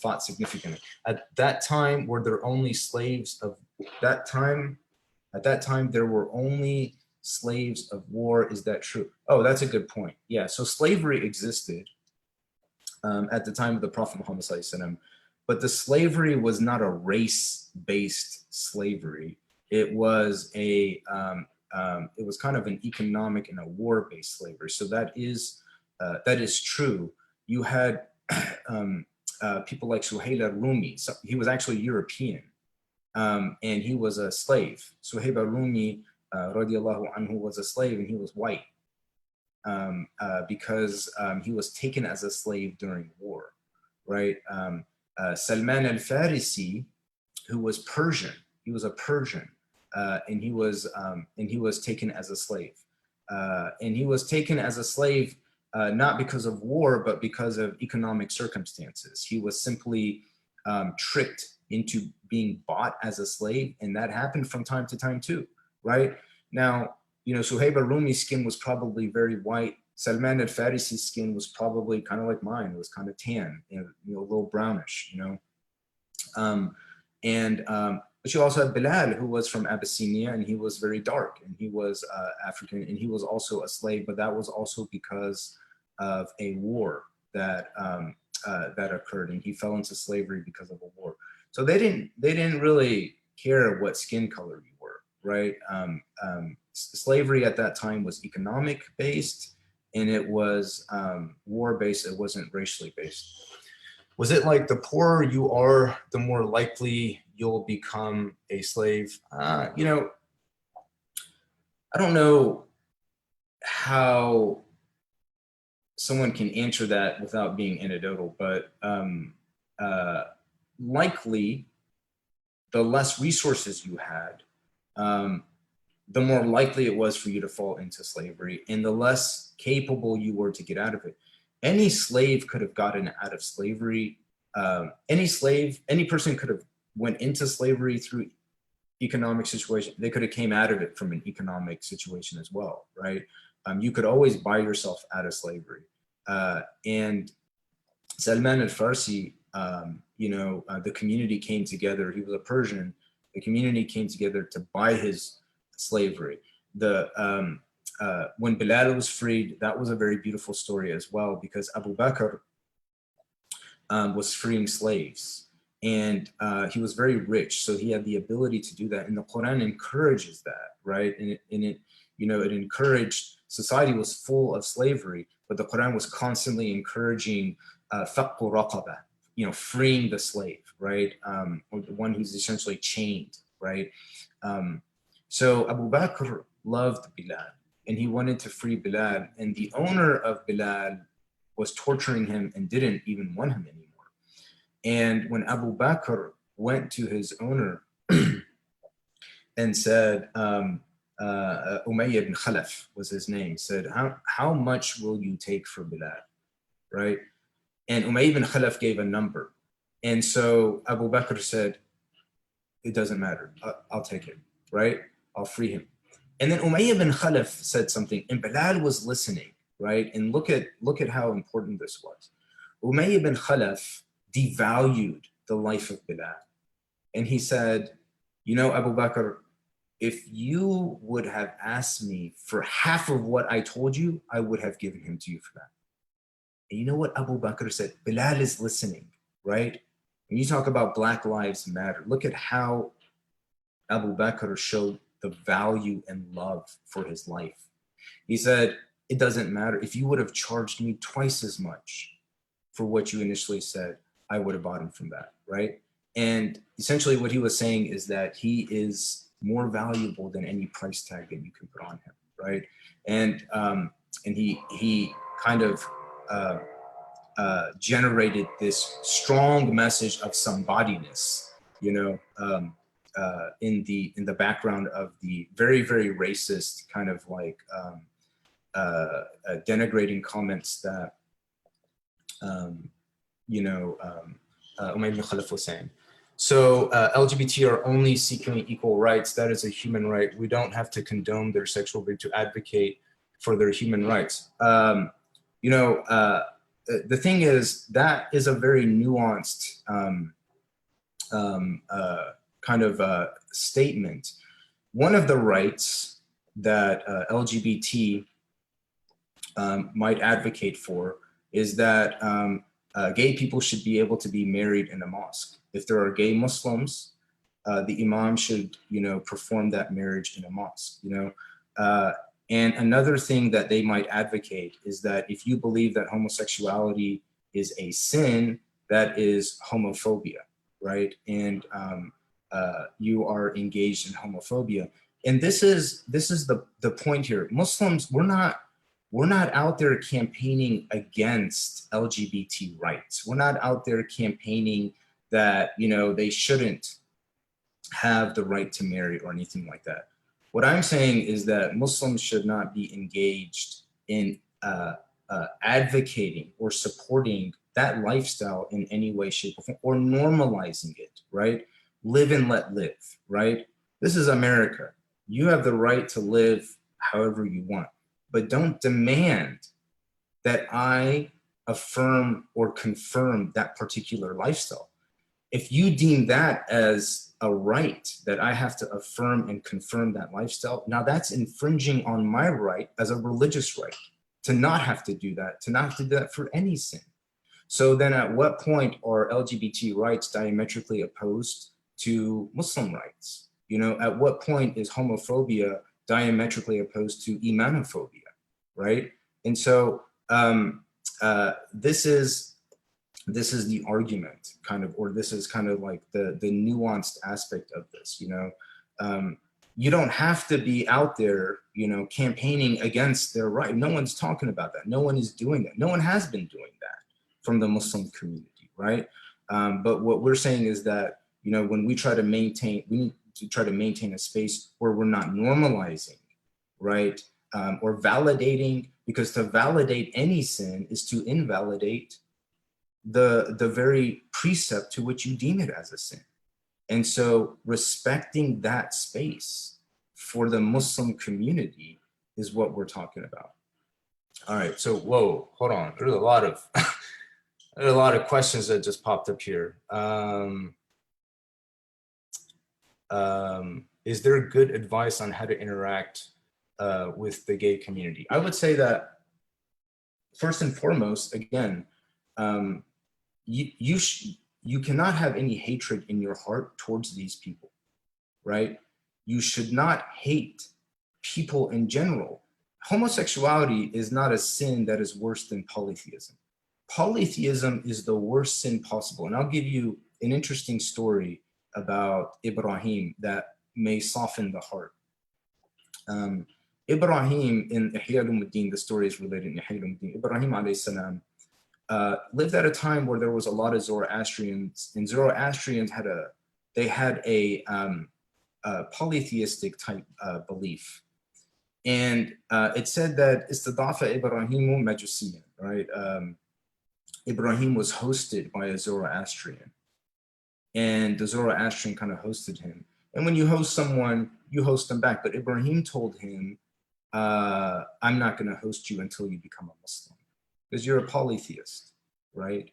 fought significantly. At that time, were there only slaves of that time? At that time, there were only slaves of war. Is that true? Oh, that's a good point. Yeah, so slavery existed at the time of the Prophet Muhammad ﷺ, but the slavery was not a race-based slavery. It was a it was kind of an economic and a war-based slavery. So that is true. You had people like Suhail al-Rumi. So he was actually European, and he was a slave. Suhail al-Rumi, radiallahu anhu, was a slave, and he was white because he was taken as a slave during war, right? Salman al-Farisi, who was Persian, he was a Persian, and he was taken as a slave, and he was taken as a slave not because of war, but because of economic circumstances. He was simply tricked into being bought as a slave, and that happened from time to time too, right? Now, Suhaib al-Rumi's skin was probably very white. Salman al-Farisi's skin was probably kind of like mine. It was kind of tan, a little brownish, But you also had Bilal, who was from Abyssinia, and he was very dark, and he was African, and he was also a slave, but that was also because of a war that that occurred, and he fell into slavery because of a war. So they didn't really care what skin color you were, right? Slavery at that time was economic based, and it was war based. It wasn't racially based. Was it like the poorer you are, the more likely you'll become a slave? I don't know how someone can answer that without being anecdotal, but likely the less resources you had, the more likely it was for you to fall into slavery, and the less capable you were to get out of it. Any slave could have gotten out of slavery. Any person could have went into slavery through economic situation. They could have came out of it from an economic situation as well, right? You could always buy yourself out of slavery. And Salman al-Farsi, the community came together. He was a Persian. The community came together to buy his slavery. When Bilal was freed, that was a very beautiful story as well, because Abu Bakr was freeing slaves, and he was very rich, so he had the ability to do that. And the Quran encourages that, right? And it encouraged. Society was full of slavery, but the Quran was constantly encouraging faqu raqaba, freeing the slave, right? Or the one who's essentially chained, right? So Abu Bakr loved Bilal, and he wanted to free Bilal, and the owner of Bilal was torturing him and didn't even want him anymore. And when Abu Bakr went to his owner and said, Umayyah ibn Khalaf was his name, said, how much will you take for Bilal, right? And Umayyah ibn Khalaf gave a number. And so Abu Bakr said, it doesn't matter, I'll take it, right? I'll free him. And then Umayyah ibn Khalaf said something, and Bilal was listening, right? And look at how important this was. Umayyah ibn Khalaf devalued the life of Bilal. And he said, Abu Bakr, if you would have asked me for half of what I told you, I would have given him to you for that. And you know what Abu Bakr said? Bilal is listening, right? When you talk about Black Lives Matter, look at how Abu Bakr showed the value and love for his life. He said, it doesn't matter. If you would have charged me twice as much for what you initially said, I would have bought him from that, right? And essentially what he was saying is that he is more valuable than any price tag that you can put on him, right? And he kind of generated this strong message of somebodiness, in the background of the very, very racist kind of like denigrating comments that Umayyah ibn Khalaf was saying. So LGBT are only seeking equal rights. That is a human right. We don't have to condone their sexual behavior to advocate for their human rights. The thing is, that is a very nuanced kind of statement. One of the rights that LGBT might advocate for is that gay people should be able to be married in a mosque. If there are gay Muslims, the imam should, perform that marriage in a mosque, And another thing that they might advocate is that if you believe that homosexuality is a sin, that is homophobia, right? And you are engaged in homophobia. And this is the point here. Muslims, we're not out there campaigning against LGBT rights. We're not out there campaigning that, they shouldn't have the right to marry or anything like that. What I'm saying is that Muslims should not be engaged in advocating or supporting that lifestyle in any way, shape, or form, or normalizing it, right? Live and let live, right? This is America. You have the right to live however you want, but don't demand that I affirm or confirm that particular lifestyle. If you deem that as a right, that I have to affirm and confirm that lifestyle, now that's infringing on my right as a religious right to not have to do that, to not have to do that for any sin. So then at what point are LGBT rights diametrically opposed to Muslim rights? You know, at what point is homophobia diametrically opposed to imanophobia, right? And so this is the argument kind of, or this is kind of like the nuanced aspect of this, you know. You don't have to be out there, you know, campaigning against their right. No one's talking about that. No one is doing that. No one has been doing that from the Muslim community, right? But what we're saying is that, you know, when we try to maintain, we need to try to maintain a space where we're not normalizing, right? Or validating, because to validate any sin is to invalidate the very precept to which you deem it as a sin. And so respecting that space for the Muslim community is what we're talking about. All right, so whoa, hold on. There's a lot of there's a lot of questions that just popped up here. Is there good advice on how to interact with the gay community? I would say that first and foremost, again, you cannot have any hatred in your heart towards these people, right? You should not hate people in general. Homosexuality is not a sin that is worse than polytheism. Polytheism is the worst sin possible. And I'll give you an interesting story about Ibrahim that may soften the heart. Ibrahim in Ihya al-Muddin, the story is related in Ihya al-Muddin. Ibrahim alayhi salam lived at a time where there was a lot of Zoroastrians, and Zoroastrians had a polytheistic type belief. And it said that Istadafa Ibrahimu Majusiyan, right? Ibrahim was hosted by a Zoroastrian, and the Zoroastrian kind of hosted him. And when you host someone, you host them back. But Ibrahim told him, I'm not going to host you until you become a Muslim, because you're a polytheist, right?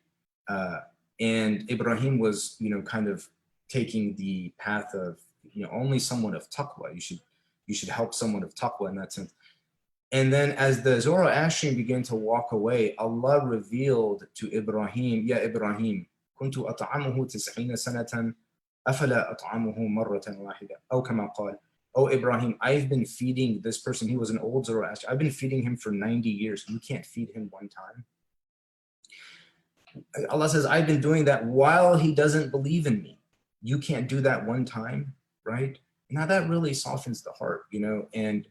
And Ibrahim was, you know, kind of taking the path of, you know, only someone of taqwa. You should help someone of taqwa in that sense. And then as the Zoroastrian began to walk away, Allah revealed to Ibrahim, Ya Ibrahim, kuntu at'amuhu 90 sanatan, afala at'amuhu marratan wahida, aw kama qala. Oh, Ibrahim, I've been feeding this person. He was an old Zoroastrian. I've been feeding him for 90 years. You can't feed him one time. Allah says, I've been doing that while he doesn't believe in me. You can't do that one time, right? Now that really softens the heart, you know, and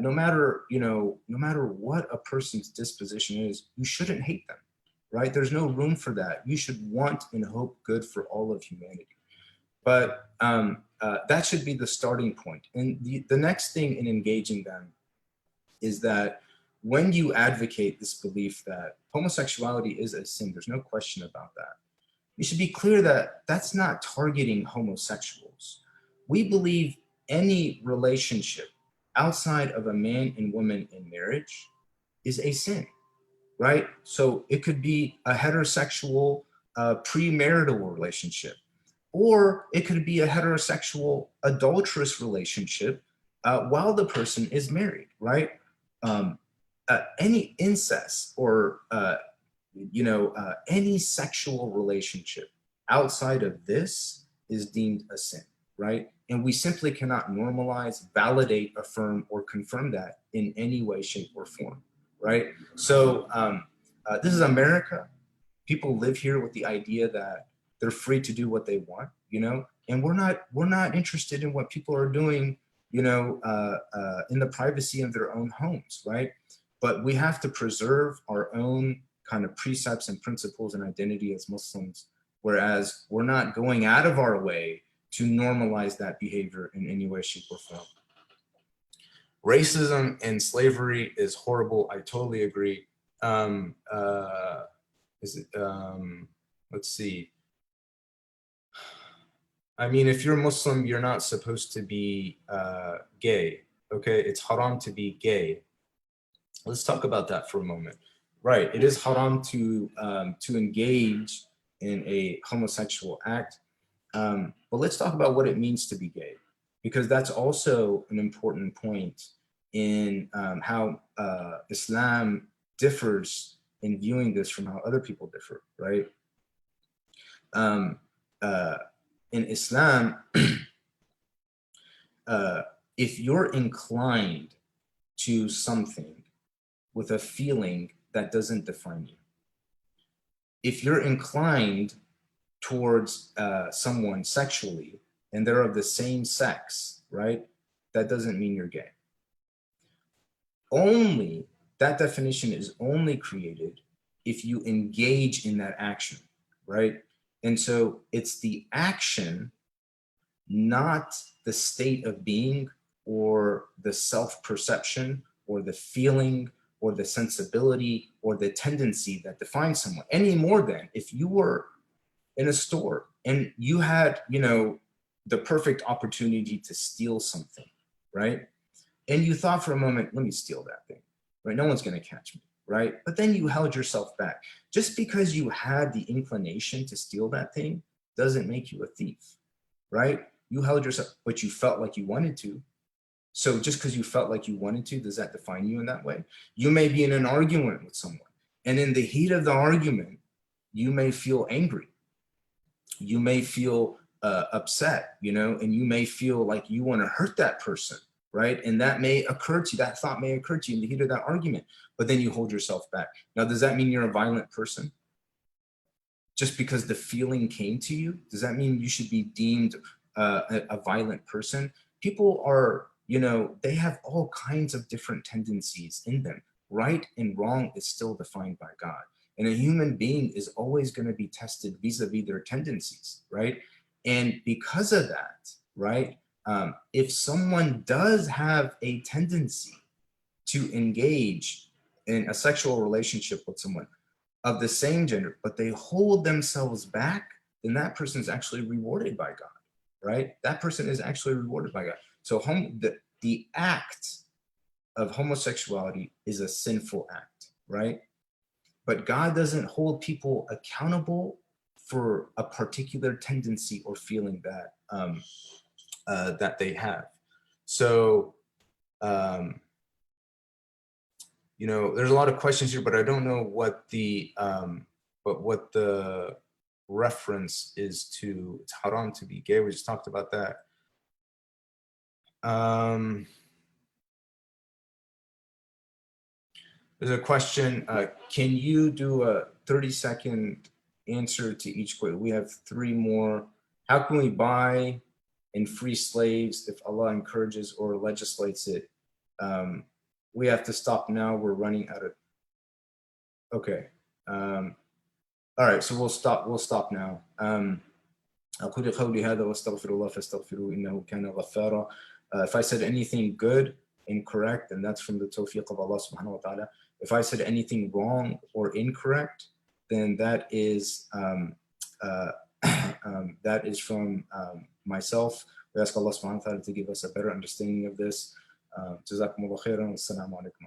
no matter what a person's disposition is, you shouldn't hate them, right? There's no room for that. You should want and hope good for all of humanity. But that should be the starting point. And the next thing in engaging them is that when you advocate this belief that homosexuality is a sin, there's no question about that. You should be clear that that's not targeting homosexuals. We believe any relationship outside of a man and woman in marriage is a sin, right? So it could be a heterosexual premarital relationship, or it could be a heterosexual adulterous relationship while the person is married, right? Any incest or any sexual relationship outside of this is deemed a sin, right? And we simply cannot normalize, validate, affirm, or confirm that in any way, shape, or form, right? So this is America. People live here with the idea that they're free to do what they want, you know, and we're not interested in what people are doing, you know, in the privacy of their own homes, right? But we have to preserve our own kind of precepts and principles and identity as Muslims, whereas we're not going out of our way to normalize that behavior in any way, shape, or form. Racism and slavery is horrible. I totally agree. Let's see. I mean, if you're Muslim, you're not supposed to be gay. Okay, it's haram to be gay. Let's talk about that for a moment. Right, it is haram to engage in a homosexual act, but let's talk about what it means to be gay, because that's also an important point in how Islam differs in viewing this from how other people differ, right? Um, uh, in Islam, if you're inclined to something with a feeling that doesn't define you, if you're inclined towards someone sexually and they're of the same sex, right? That doesn't mean you're gay. Only that definition is only created if you engage in that action, right? And so it's the action, not the state of being or the self-perception or the feeling or the sensibility or the tendency that defines someone, any more than if you were in a store and you had, you know, the perfect opportunity to steal something, right? And you thought for a moment, let me steal that thing, right? No one's gonna catch me, right? But then you held yourself back. Just because you had the inclination to steal that thing doesn't make you a thief, right? You held yourself, but you felt like you wanted to. So just because you felt like you wanted to, does that define you in that way? You may be in an argument with someone, and in the heat of the argument, you may feel angry. You may feel upset, you know, and you may feel like you want to hurt that person, right? And that may occur to you, that thought may occur to you in the heat of that argument, but then you hold yourself back. Now, does that mean you're a violent person? Just because the feeling came to you, does that mean you should be deemed a violent person? People are, you know, they have all kinds of different tendencies in them. Right and wrong is still defined by God. And a human being is always going to be tested vis-a-vis their tendencies, right? And because of that, right, if someone does have a tendency to engage in a sexual relationship with someone of the same gender, but they hold themselves back, then that person is actually rewarded by God, right? That person is actually rewarded by God. So the act of homosexuality is a sinful act, right? But God doesn't hold people accountable for a particular tendency or feeling that that they have. So, you know, there's a lot of questions here, but I don't know what the reference is to. It's haram to be gay. We just talked about that. There's a question, can you do a 30-second answer to each question? We have 3 more. How can we buy and free slaves if Allah encourages or legislates it? We have to stop now. We're running out of, okay. All right, so we'll stop now. أقول قولي هذا واستغفر الله فاستغفروه إنه كان غفارا. If I said anything good and correct, then that's from the tawfiq of Allah subhanahu wa ta'ala. If I said anything wrong or incorrect, then that is from myself. We ask Allah subhanahu wa ta'ala to give us a better understanding of this. Jazakumullah khairan. Assalamu alaikum.